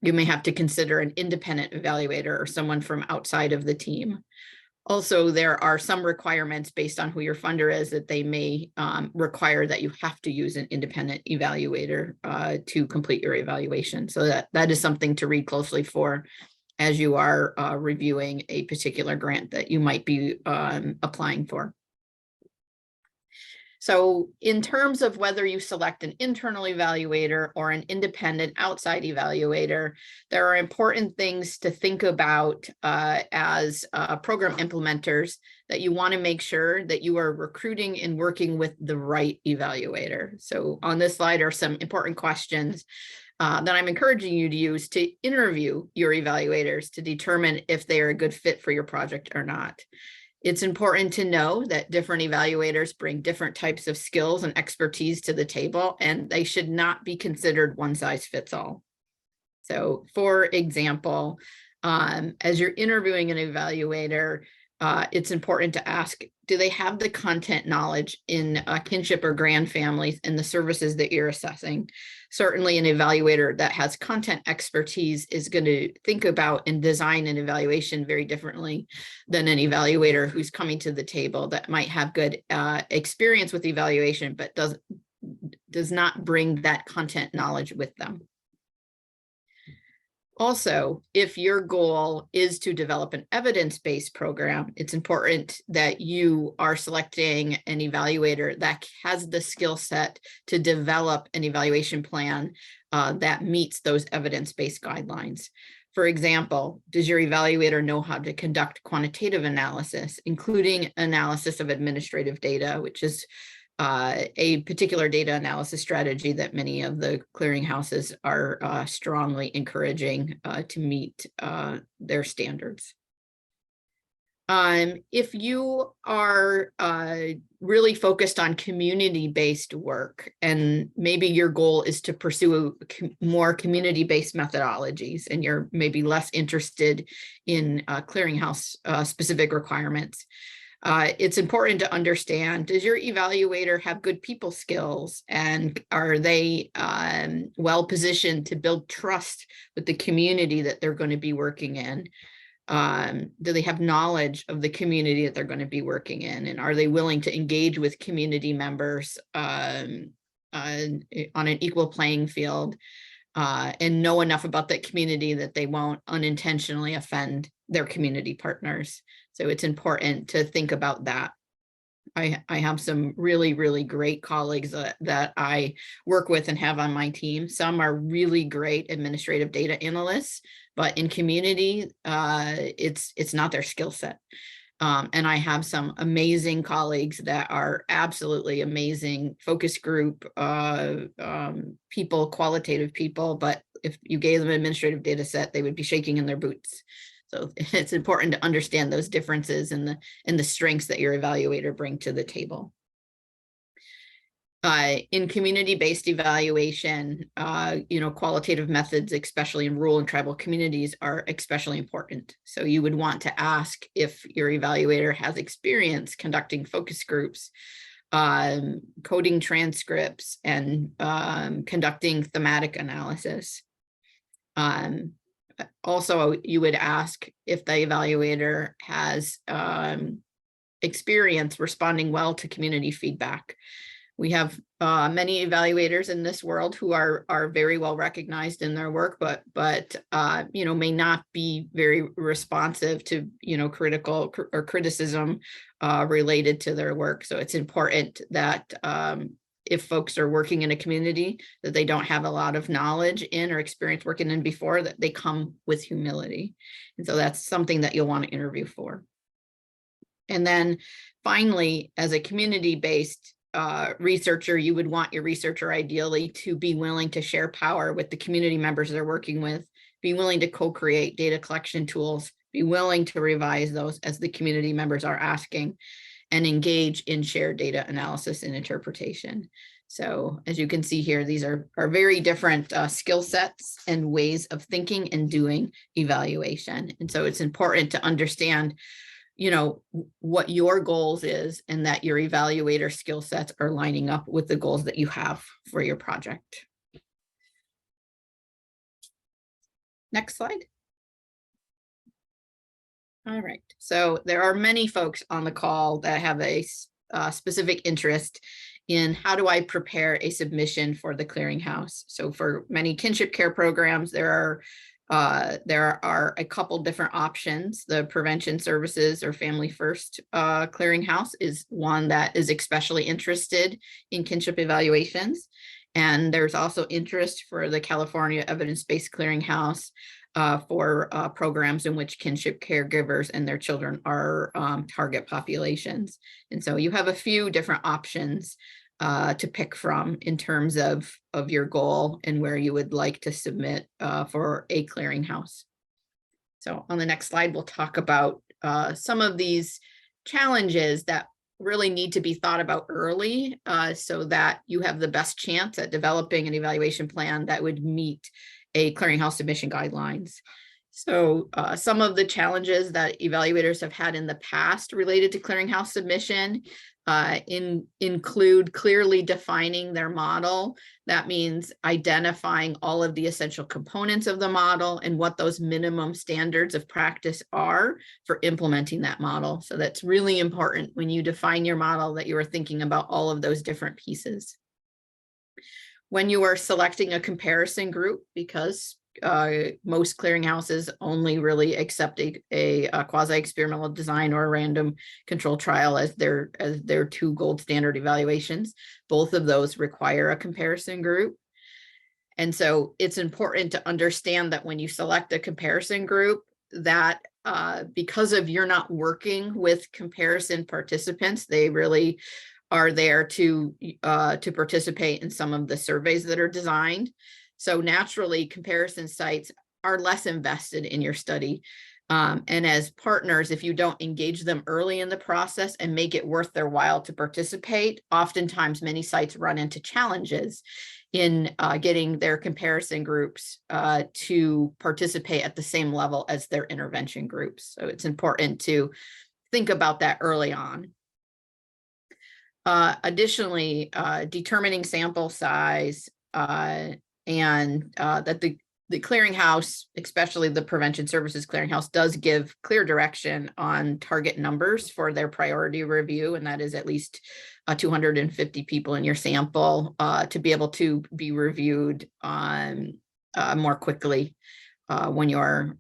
you may have to consider an independent evaluator or someone from outside of the team. Also, there are some requirements based on who your funder is that they may require that you have to use an independent evaluator to complete your evaluation. So that is something to read closely for as you are reviewing a particular grant that you might be applying for. So in terms of whether you select an internal evaluator or an independent outside evaluator, there are important things to think about as program implementers, that you want to make sure that you are recruiting and working with the right evaluator. So on this slide are some important questions that I'm encouraging you to use to interview your evaluators to determine if they are a good fit for your project or not. It's important to know that different evaluators bring different types of skills and expertise to the table, and they should not be considered one size fits all. So for example, as you're interviewing an evaluator, it's important to ask, do they have the content knowledge in kinship or grand families and the services that you're assessing? Certainly an evaluator that has content expertise is going to think about and design an evaluation very differently than an evaluator who's coming to the table that might have good experience with evaluation, but does not bring that content knowledge with them. Also, if your goal is to develop an evidence-based program, it's important that you are selecting an evaluator that has the skill set to develop an evaluation plan that meets those evidence-based guidelines. For example, does your evaluator know how to conduct quantitative analysis, including analysis of administrative data, which is a particular data analysis strategy that many of the clearinghouses are strongly encouraging to meet their standards. If you are really focused on community-based work, and maybe your goal is to pursue more community-based methodologies, and you're maybe less interested in clearinghouse specific requirements, it's important to understand, does your evaluator have good people skills, and are they well positioned to build trust with the community that they're going to be working in? Do they have knowledge of the community that they're going to be working in, and are they willing to engage with community members on an equal playing field, and know enough about that community that they won't unintentionally offend their community partners? So it's important to think about that. I have some really, really great colleagues that I work with and have on my team. Some are really great administrative data analysts, but in community, it's not their skill set. And I have some amazing colleagues that are absolutely amazing focus group people, qualitative people, but if you gave them an administrative data set, they would be shaking in their boots. So it's important to understand those differences and the strengths that your evaluator bring to the table. In community-based evaluation, qualitative methods, especially in rural and tribal communities, are especially important. So you would want to ask if your evaluator has experience conducting focus groups, coding transcripts, and conducting thematic analysis. Also, you would ask if the evaluator has experience responding well to community feedback. We have many evaluators in this world who are very well recognized in their work, but may not be very responsive to critical or criticism related to their work. So it's important that if folks are working in a community that they don't have a lot of knowledge in or experience working in before, that they come with humility. And so that's something that you'll want to interview for. And then finally, as a community-based researcher, you would want your researcher ideally to be willing to share power with the community members they're working with, be willing to co-create data collection tools, be willing to revise those as the community members are asking, and engage in shared data analysis and interpretation. So as you can see here, these are very different skill sets and ways of thinking and doing evaluation. And so it's important to understand what your goals is, and that your evaluator skill sets are lining up with the goals that you have for your project. Next slide. All right, so there are many folks on the call that have a specific interest in how do I prepare a submission for the clearinghouse. So for many kinship care programs, there are a couple different options. The prevention services or family first clearinghouse is one that is especially interested in kinship evaluations. And there's also interest for the California evidence-based clearinghouse for programs in which kinship caregivers and their children are target populations. And so you have a few different options to pick from in terms of your goal and where you would like to submit for a clearinghouse. So on the next slide, we'll talk about some of these challenges that really need to be thought about early so that you have the best chance at developing an evaluation plan that would meet a clearinghouse submission guidelines. So some of the challenges that evaluators have had in the past related to clearinghouse submission include clearly defining their model. That means identifying all of the essential components of the model and what those minimum standards of practice are for implementing that model. So that's really important when you define your model, that you are thinking about all of those different pieces. When you are selecting a comparison group, because most clearinghouses only really accept a quasi-experimental design or a random control trial as their two gold standard evaluations. Both of those require a comparison group. And so it's important to understand that when you select a comparison group, that because of you're not working with comparison participants, they really are there to participate in some of the surveys that are designed. So naturally, comparison sites are less invested in your study. And as partners, if you don't engage them early in the process and make it worth their while to participate, oftentimes many sites run into challenges in getting their comparison groups to participate at the same level as their intervention groups. So it's important to think about that early on. Additionally, determining sample size and that the clearinghouse, especially the prevention services clearinghouse, does give clear direction on target numbers for their priority review, and that is at least 250 people in your sample to be able to be reviewed more quickly when you're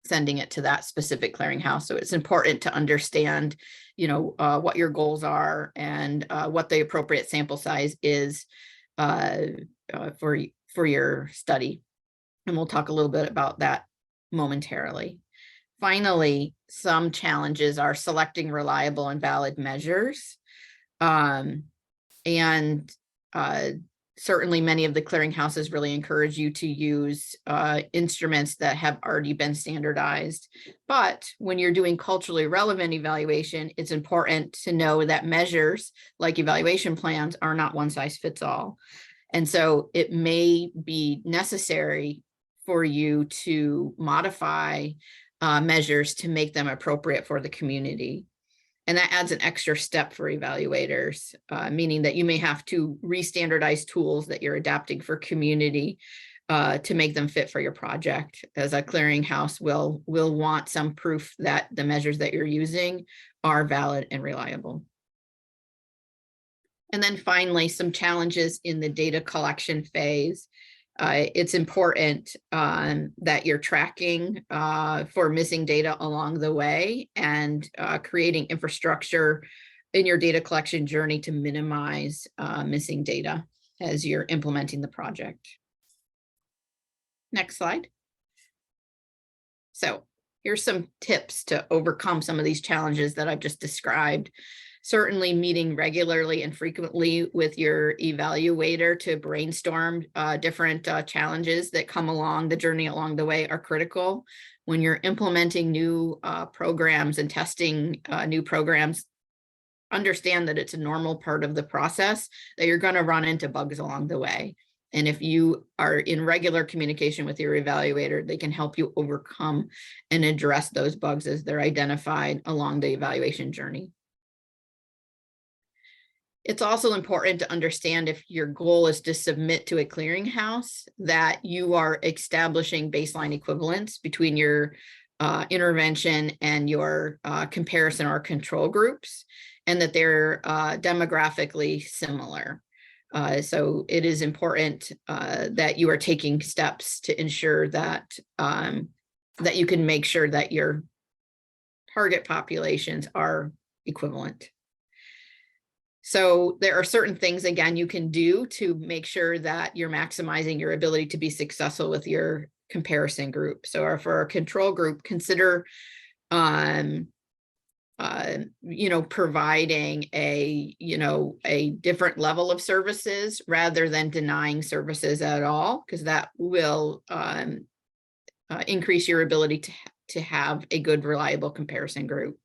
sending it to that specific clearinghouse. So it's important to understand, what your goals are and what the appropriate sample size is for your study. And we'll talk a little bit about that momentarily. Finally, some challenges are selecting reliable and valid measures. Certainly many of the clearinghouses really encourage you to use instruments that have already been standardized. But when you're doing culturally relevant evaluation, it's important to know that measures like evaluation plans are not one size fits all. And so it may be necessary for you to modify measures to make them appropriate for the community. And that adds an extra step for evaluators, meaning that you may have to re-standardize tools that you're adapting for community to make them fit for your project. As a clearinghouse will want some proof that the measures that you're using are valid and reliable. And then finally, some challenges in the data collection phase. It's important that you're tracking for missing data along the way and creating infrastructure in your data collection journey to minimize missing data as you're implementing the project. Next slide. So here's some tips to overcome some of these challenges that I've just described. Certainly meeting regularly and frequently with your evaluator to brainstorm different challenges that come along the journey along the way are critical. When you're implementing new programs and testing new programs, understand that it's a normal part of the process, that you're going to run into bugs along the way. And if you are in regular communication with your evaluator, they can help you overcome and address those bugs as they're identified along the evaluation journey. It's also important to understand if your goal is to submit to a clearinghouse that you are establishing baseline equivalence between your intervention and your comparison or control groups, and that they're demographically similar. So it is important that you are taking steps to ensure that that you can make sure that your target populations are equivalent. So there are certain things, again, you can do to make sure that you're maximizing your ability to be successful with your comparison group. So for a control group, consider providing a different level of services rather than denying services at all, because that will increase your ability to have a good, reliable comparison group.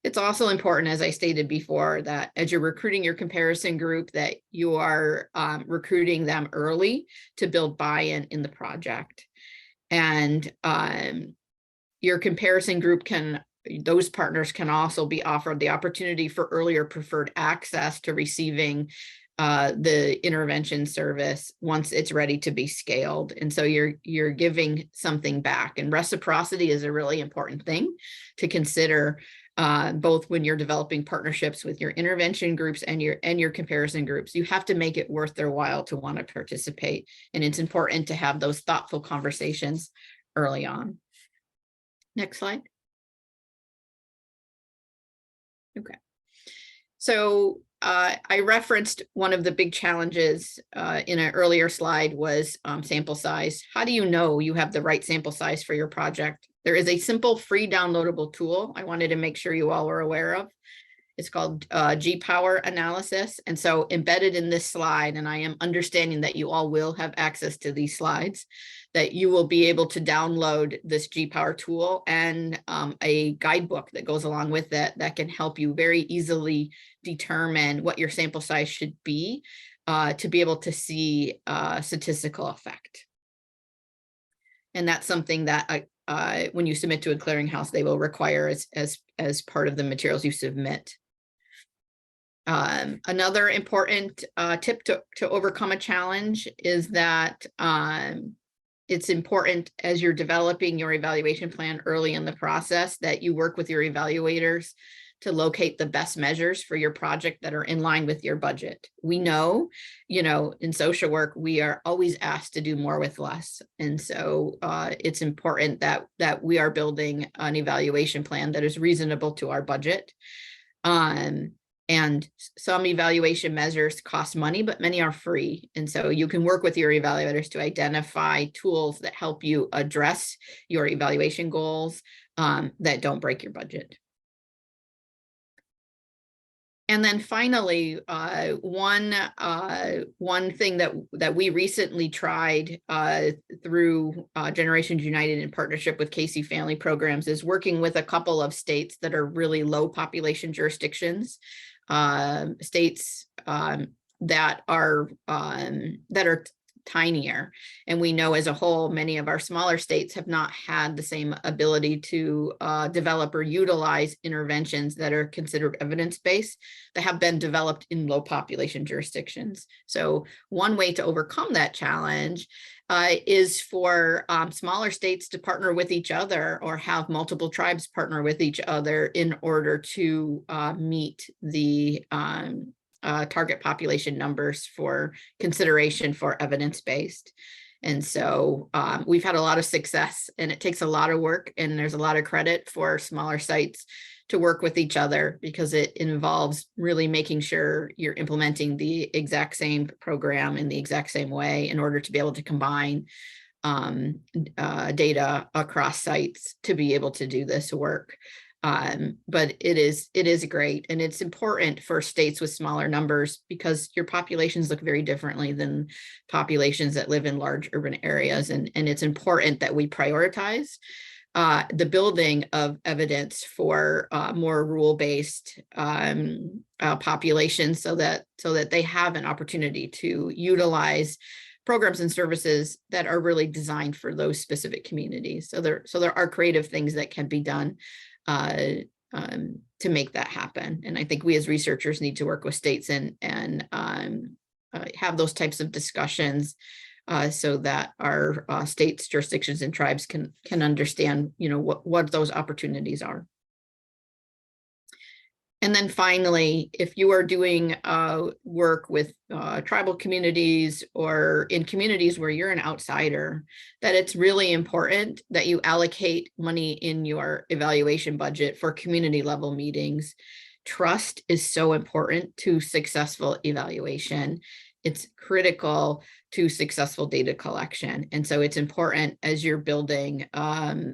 It's also important, as I stated before, that as you're recruiting your comparison group, that you are recruiting them early to build buy-in in the project. And your comparison group those partners can also be offered the opportunity for earlier preferred access to receiving the intervention service once it's ready to be scaled. And so you're giving something back, and reciprocity is a really important thing to consider both when you're developing partnerships with your intervention groups and your comparison groups. You have to make it worth their while to want to participate. And it's important to have those thoughtful conversations early on. Next slide. Okay. So I referenced one of the big challenges in an earlier slide was sample size. How do you know you have the right sample size for your project? There is a simple free downloadable tool I wanted to make sure you all were aware of. It's called G-Power analysis. And so embedded in this slide, and I am understanding that you all will have access to these slides, that you will be able to download this G-Power tool and a guidebook that goes along with it that can help you very easily determine what your sample size should be to be able to see statistical effect. And that's something that when you submit to a clearinghouse, they will require as part of the materials you submit. Another important tip to overcome a challenge is that it's important as you're developing your evaluation plan early in the process that you work with your evaluators to locate the best measures for your project that are in line with your budget. We know, in social work, we are always asked to do more with less. And so it's important that we are building an evaluation plan that is reasonable to our budget. And some evaluation measures cost money, but many are free. And so you can work with your evaluators to identify tools that help you address your evaluation goals that don't break your budget. And then finally, one thing that we recently tried through Generations United in partnership with Casey Family Programs is working with a couple of states that are really low population jurisdictions, states that are tinier. And we know as a whole, many of our smaller states have not had the same ability to develop or utilize interventions that are considered evidence-based that have been developed in low population jurisdictions. So one way to overcome that challenge is for smaller states to partner with each other or have multiple tribes partner with each other in order to meet the target population numbers for consideration for evidence-based. And so we've had a lot of success, and it takes a lot of work, and there's a lot of credit for smaller sites to work with each other because it involves really making sure you're implementing the exact same program in the exact same way in order to be able to combine data across sites to be able to do this work. But it is great, and it's important for states with smaller numbers because your populations look very differently than populations that live in large urban areas, and it's important that we prioritize the building of evidence for more rural-based populations so that they have an opportunity to utilize programs and services that are really designed for those specific communities. So there are creative things that can be done to make that happen. And I think we as researchers need to work with states and have those types of discussions so that our states, jurisdictions, and tribes can understand, what those opportunities are. And then finally, if you are doing work with tribal communities or in communities where you're an outsider, that it's really important that you allocate money in your evaluation budget for community level meetings. Trust is so important to successful evaluation. It's critical to successful data collection. And so it's important as you're building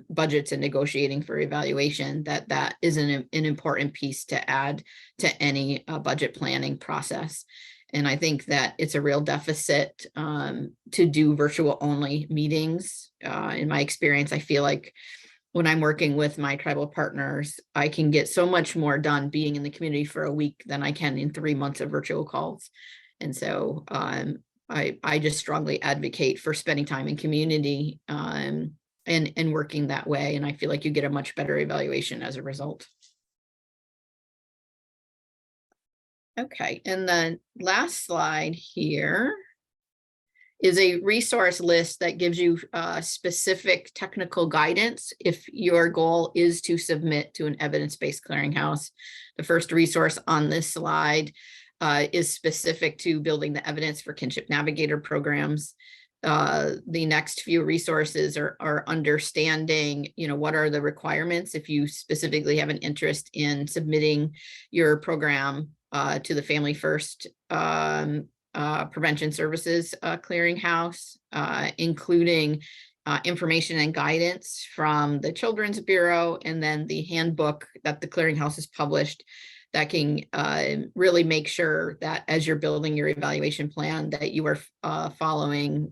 budgets and negotiating for evaluation that is an important piece to add to any budget planning process. And I think that it's a real deficit to do virtual only meetings. In my experience, I feel like when I'm working with my tribal partners, I can get so much more done being in the community for a week than I can in 3 months of virtual calls. And so I just strongly advocate for spending time in community and working that way. And I feel like you get a much better evaluation as a result. Okay, and the last slide here is a resource list that gives you specific technical guidance if your goal is to submit to an evidence-based clearinghouse. The first resource on this slide is specific to building the evidence for Kinship Navigator programs. The next few resources are understanding, what are the requirements if you specifically have an interest in submitting your program to the Family First Prevention Services Clearinghouse, including information and guidance from the Children's Bureau, and then the handbook that the clearinghouse has published that can really make sure that as you're building your evaluation plan, that you are following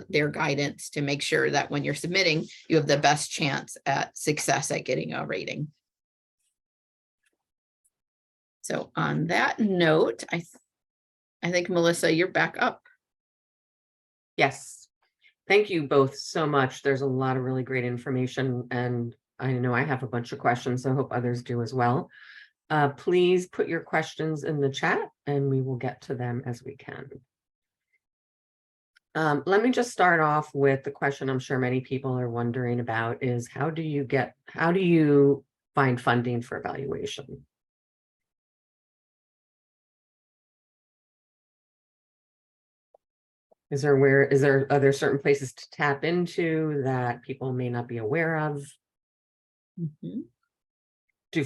their guidance to make sure that when you're submitting, you have the best chance at success at getting a rating. So on that note, I think, Melissa, you're back up. Yes. Thank you both so much. There's a lot of really great information, and I know I have a bunch of questions, so I hope others do as well. Please put your questions in the chat and we will get to them as we can. Let me just start off with the question I'm sure many people are wondering about is how do you find funding for evaluation? Are there certain places to tap into that people may not be aware of? Mm-hmm.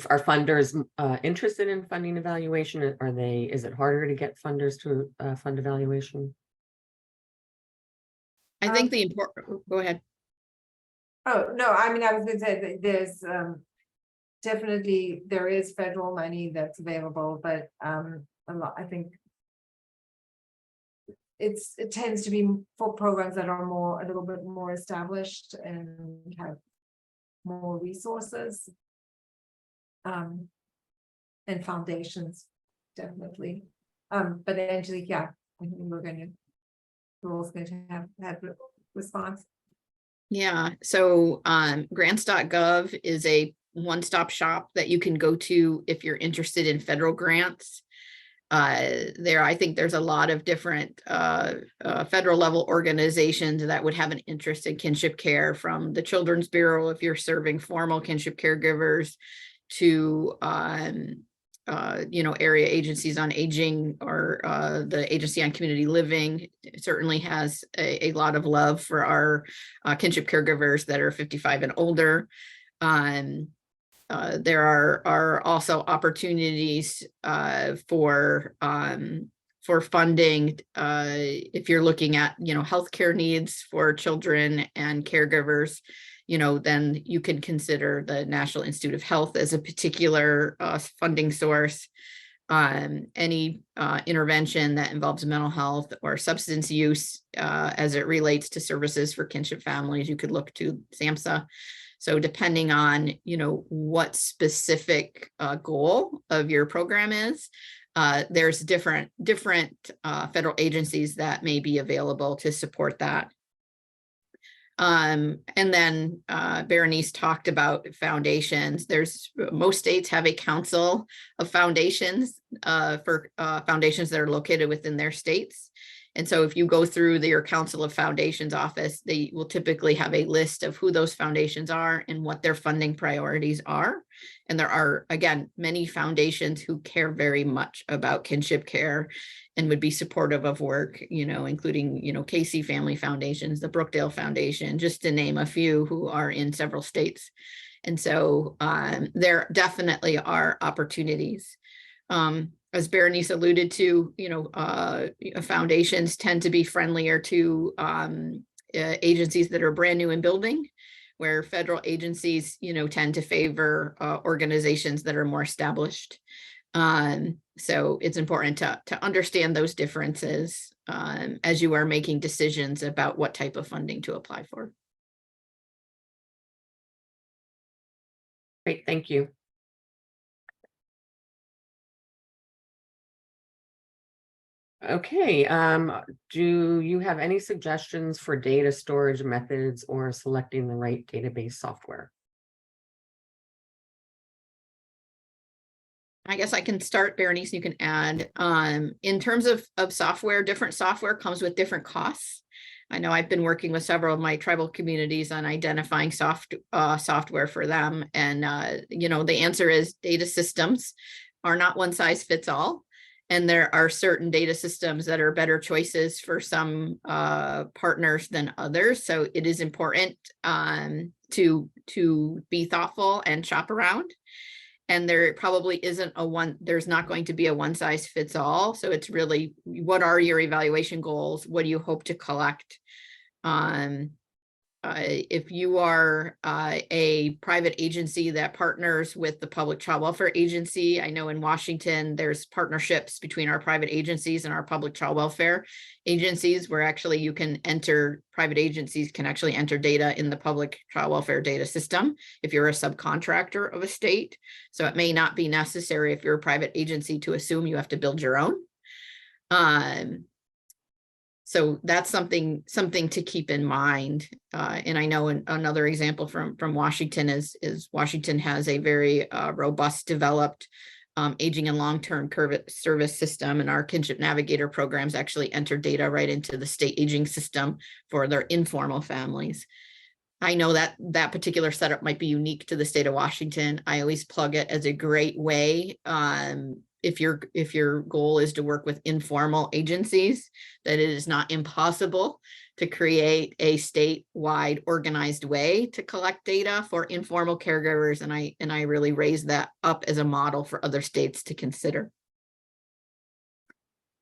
Are funders interested in funding evaluation? Is it harder to get funders to fund evaluation? I think the important, go ahead. Oh, no, I mean, I was gonna say that there's definitely, there is federal money that's available, but a lot, I think it tends to be for programs that are a little bit more established and have more resources. And foundations, definitely. But Angelique, yeah, I think we're going to have response. Yeah, so grants.gov is a one-stop shop that you can go to if you're interested in federal grants. I think there's a lot of different federal level organizations that would have an interest in kinship care, from the Children's Bureau if you're serving formal kinship caregivers, to area agencies on aging, or the Agency on Community Living. It certainly has a lot of love for our kinship caregivers that are 55 and older. There are also opportunities for funding if you're looking at healthcare needs for children and caregivers. Then you can consider the National Institute of Health as a particular funding source. Any intervention that involves mental health or substance use as it relates to services for kinship families, you could look to SAMHSA. So depending on what specific goal of your program is, there's different federal agencies that may be available to support that. And then Berenice talked about foundations. Most states have a council of foundations for foundations that are located within their states. And so if you go through your Council of Foundations office, they will typically have a list of who those foundations are and what their funding priorities are. And there are, again, many foundations who care very much about kinship care and would be supportive of work, including, Casey Family Foundations, the Brookdale Foundation, just to name a few, who are in several states. And so there definitely are opportunities. As Berenice alluded to, foundations tend to be friendlier to agencies that are brand new in building, where federal agencies, tend to favor organizations that are more established. So it's important to understand those differences as you are making decisions about what type of funding to apply for. Great, thank you. Okay, do you have any suggestions for data storage methods or selecting the right database software? I guess I can start, Berenice, you can add. In terms of software, different software comes with different costs. I know I've been working with several of my tribal communities on identifying software for them. And, the answer is data systems are not one size fits all. And there are certain data systems that are better choices for some partners than others. So it is important to be thoughtful and shop around. And there probably isn't there's not going to be a one size fits all. So it's really, what are your evaluation goals? What do you hope to collect? If you are a private agency that partners with the public child welfare agency, I know in Washington, there's partnerships between our private agencies and our public child welfare agencies, where actually private agencies can actually enter data in the public child welfare data system if you're a subcontractor of a state. So it may not be necessary if you're a private agency to assume you have to build your own. So that's something to keep in mind. And I know another example from Washington is Washington has a very robust, developed aging and long-term service system, and our Kinship Navigator programs actually enter data right into the state aging system for their informal families. I know that particular setup might be unique to the state of Washington. I always plug it as a great way. If your goal is to work with informal agencies, that it is not impossible to create a statewide organized way to collect data for informal caregivers. And I really raise that up as a model for other states to consider.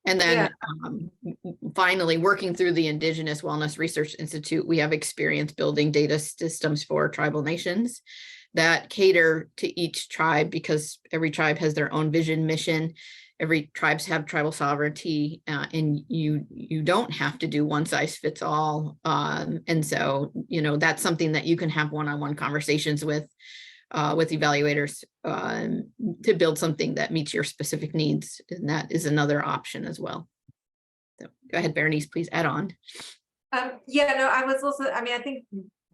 And then finally, working through the Indigenous Wellness Research Institute, we have experience building data systems for tribal nations that cater to each tribe, because every tribe has their own vision, mission. Every tribes have tribal sovereignty, and you don't have to do one size fits all. And so, that's something that you can have one-on-one conversations with evaluators to build something that meets your specific needs. And that is another option as well. So go ahead, Berenice, please add on. I was also, I think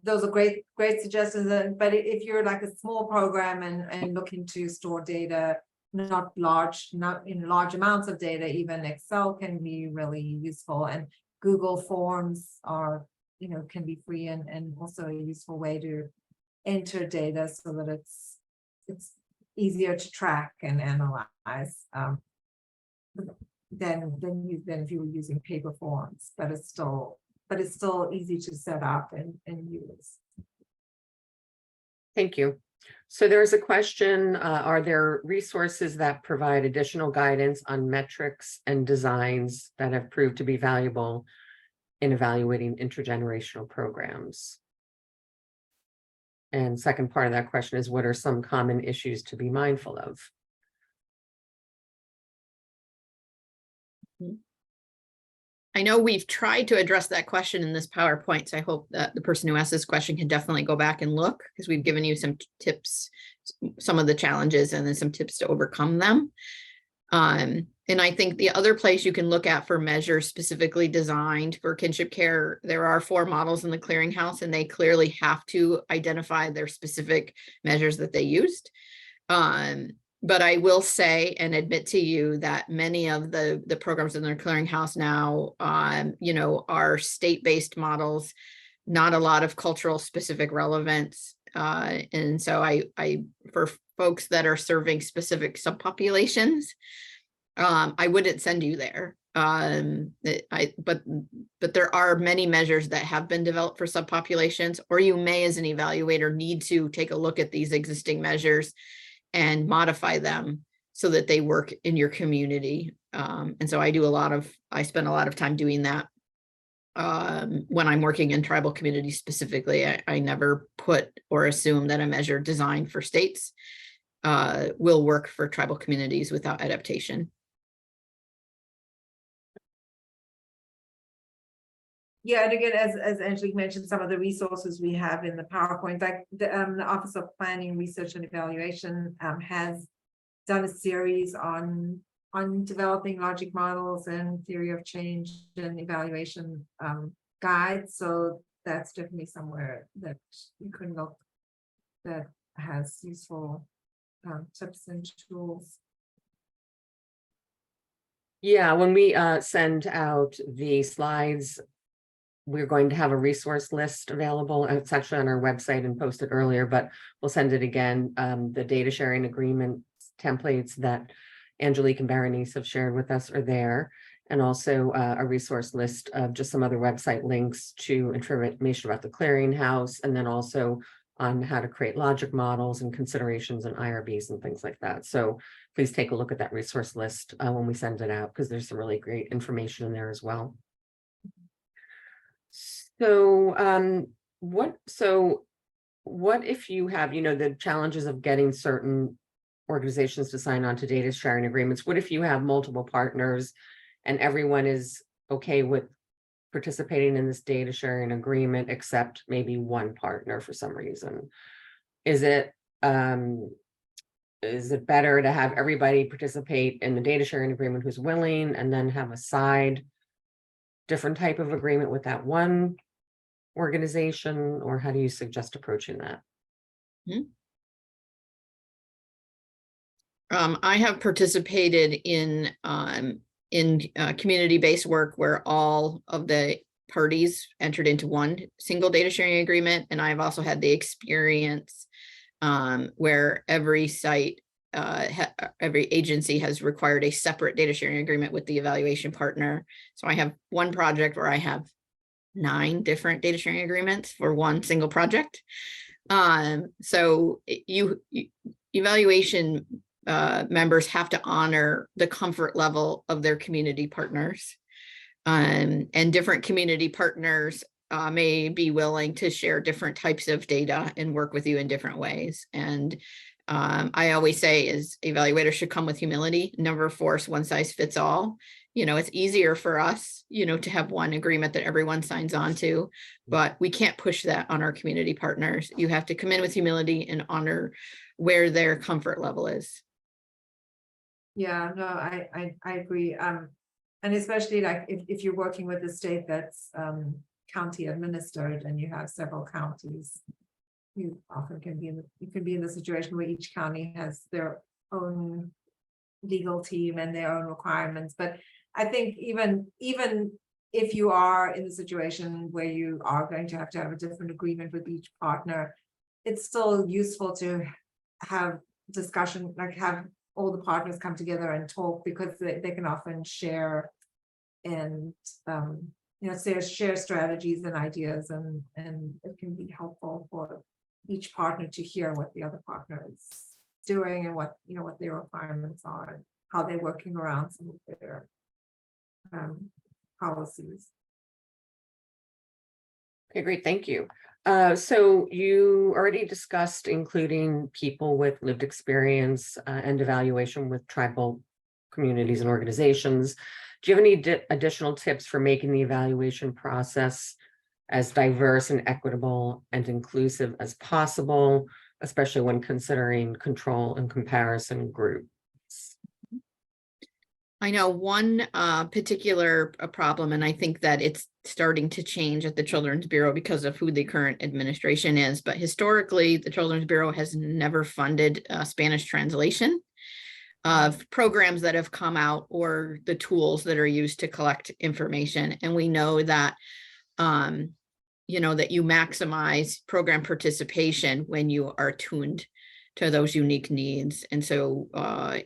those are great suggestions. But if you're like a small program and looking to store data, not in large amounts of data, even Excel can be really useful, and Google Forms are, can be free and also a useful way to enter data so that it's easier to track and analyze than if you were using paper forms, but it's still easy to set up and use. Thank you. So there's a question, are there resources that provide additional guidance on metrics and designs that have proved to be valuable in evaluating intergenerational programs? And second part of that question is, what are some common issues to be mindful of? I know we've tried to address that question in this PowerPoint, so I hope that the person who asked this question can definitely go back and look, because we've given you some tips, some of the challenges, and then some tips to overcome them. And I think the other place you can look at for measures specifically designed for kinship care, there are 4 models in the clearinghouse, and they clearly have to identify their specific measures that they used. But I will say and admit to you that many of the programs in their clearinghouse now, are state-based models, not a lot of cultural specific relevance. And so I for folks that are serving specific subpopulations, I wouldn't send you there. But there are many measures that have been developed for subpopulations, or you may, as an evaluator, need to take a look at these existing measures and modify them so that they work in your community. And so I spend a lot of time doing that. When I'm working in tribal communities specifically, I never put or assume that a measure designed for states will work for tribal communities without adaptation. Yeah, and again, as Angelique mentioned, some of the resources we have in the PowerPoint, like the Office of Planning, Research and Evaluation has done a series on developing logic models and theory of change and evaluation guides. So that's definitely somewhere that you can look that has useful tips and tools. Yeah, when we send out the slides, we're going to have a resource list available. It's actually on our website and posted earlier, but we'll send it again. The data sharing agreement templates that Angelique and Berenice have shared with us are there. And also a resource list of just some other website links to information about the clearinghouse, and then also on how to create logic models and considerations and IRBs and things like that. So please take a look at that resource list when we send it out, because there's some really great information in there as well. So what if you have, the challenges of getting certain organizations to sign on to data sharing agreements? What if you have multiple partners and everyone is okay with participating in this data sharing agreement except maybe one partner for some reason? Is it better to have everybody participate in the data sharing agreement who's willing, and then have a side different type of agreement with that one organization? Or how do you suggest approaching that? I have participated in community-based work where all of the parties entered into one single data sharing agreement. And I've also had the experience where every site, every agency has required a separate data sharing agreement with the evaluation partner. So I have one project where I have 9 different data sharing agreements for one single project. So evaluation members have to honor the comfort level of their community partners. And different community partners may be willing to share different types of data and work with you in different ways. And I always say is evaluators should come with humility, never force one size fits all. It's easier for us, to have one agreement that everyone signs on to, but we can't push that on our community partners. You have to come in with humility and honor where their comfort level is. Yeah, no, I agree. And especially like if you're working with a state that's county administered and you have several counties, you often can be in the situation where each county has their own legal team and their own requirements. But I think even if you are in the situation where you are going to have a different agreement with each partner, it's still useful to have discussion, like have all the partners come together and talk, because they can often share and share strategies and ideas, and it can be helpful for each partner to hear what the other partner is doing and what their requirements are and how they're working around some of their policies. Okay, great, thank you. So you already discussed including people with lived experience and evaluation with tribal communities and organizations. Do you have any additional tips for making the evaluation process as diverse and equitable and inclusive as possible, especially when considering control and comparison groups? I know one particular problem, and I think that it's starting to change at the Children's Bureau because of who the current administration is. But historically, the Children's Bureau has never funded Spanish translation of programs that have come out or the tools that are used to collect information. And we know that, that you maximize program participation when you are tuned to those unique needs. And so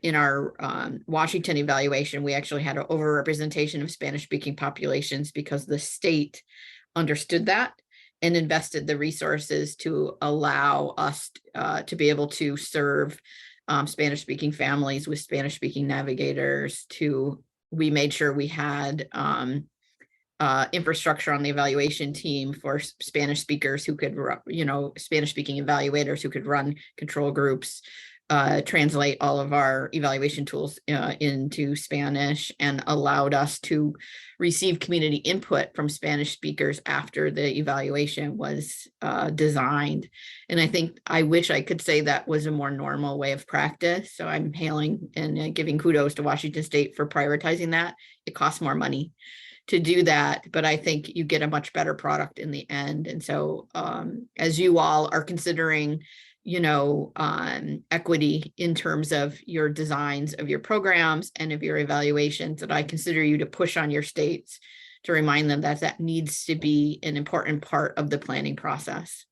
in our Washington evaluation, we actually had an overrepresentation of Spanish-speaking populations because the state understood that and invested the resources to allow us to be able to serve Spanish-speaking families with Spanish-speaking navigators. We made sure we had infrastructure on the evaluation team for Spanish speakers who could, Spanish-speaking evaluators who could run control groups, translate all of our evaluation tools into Spanish, and allowed us to receive community input from Spanish speakers after the evaluation was designed. And I wish I could say that was a more normal way of practice. So I'm hailing and giving kudos to Washington State for prioritizing that. It costs more money to do that, but I think you get a much better product in the end. And so as you all are considering equity in terms of your designs of your programs and of your evaluations, that I consider you to push on your states to remind them that that needs to be an important part of the planning process.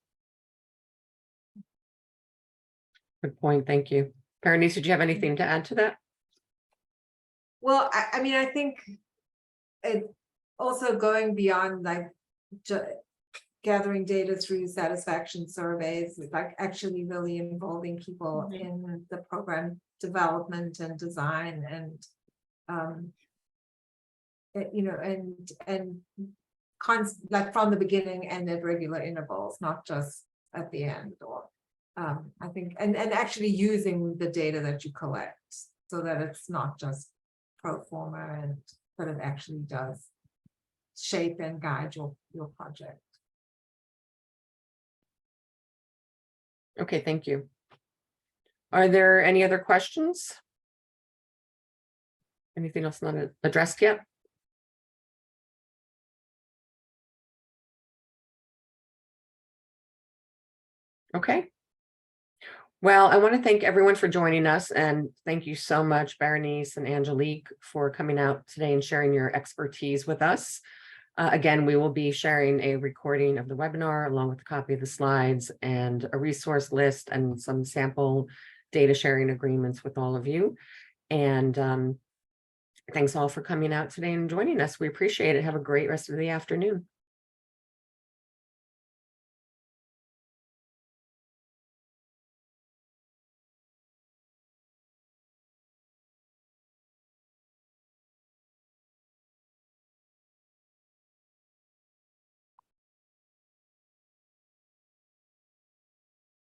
Good point. Thank you. Berenice, did you have anything to add to that? Well, I mean, I think it also going beyond like gathering data through satisfaction surveys, is like actually really involving people in the program development and design, and like from the beginning and at regular intervals, not just at the end. Or I think and actually using the data that you collect so that it's not just pro forma, and but it actually does shape and guide your project. Okay, thank you. Are there any other questions? Anything else not addressed yet? Okay. Well, I want to thank everyone for joining us, and thank you so much, Berenice and Angelique, for coming out today and sharing your expertise with us. Again, we will be sharing a recording of the webinar along with a copy of the slides and a resource list and some sample data sharing agreements with all of you. And thanks all for coming out today and joining us. We appreciate it. Have a great rest of the afternoon.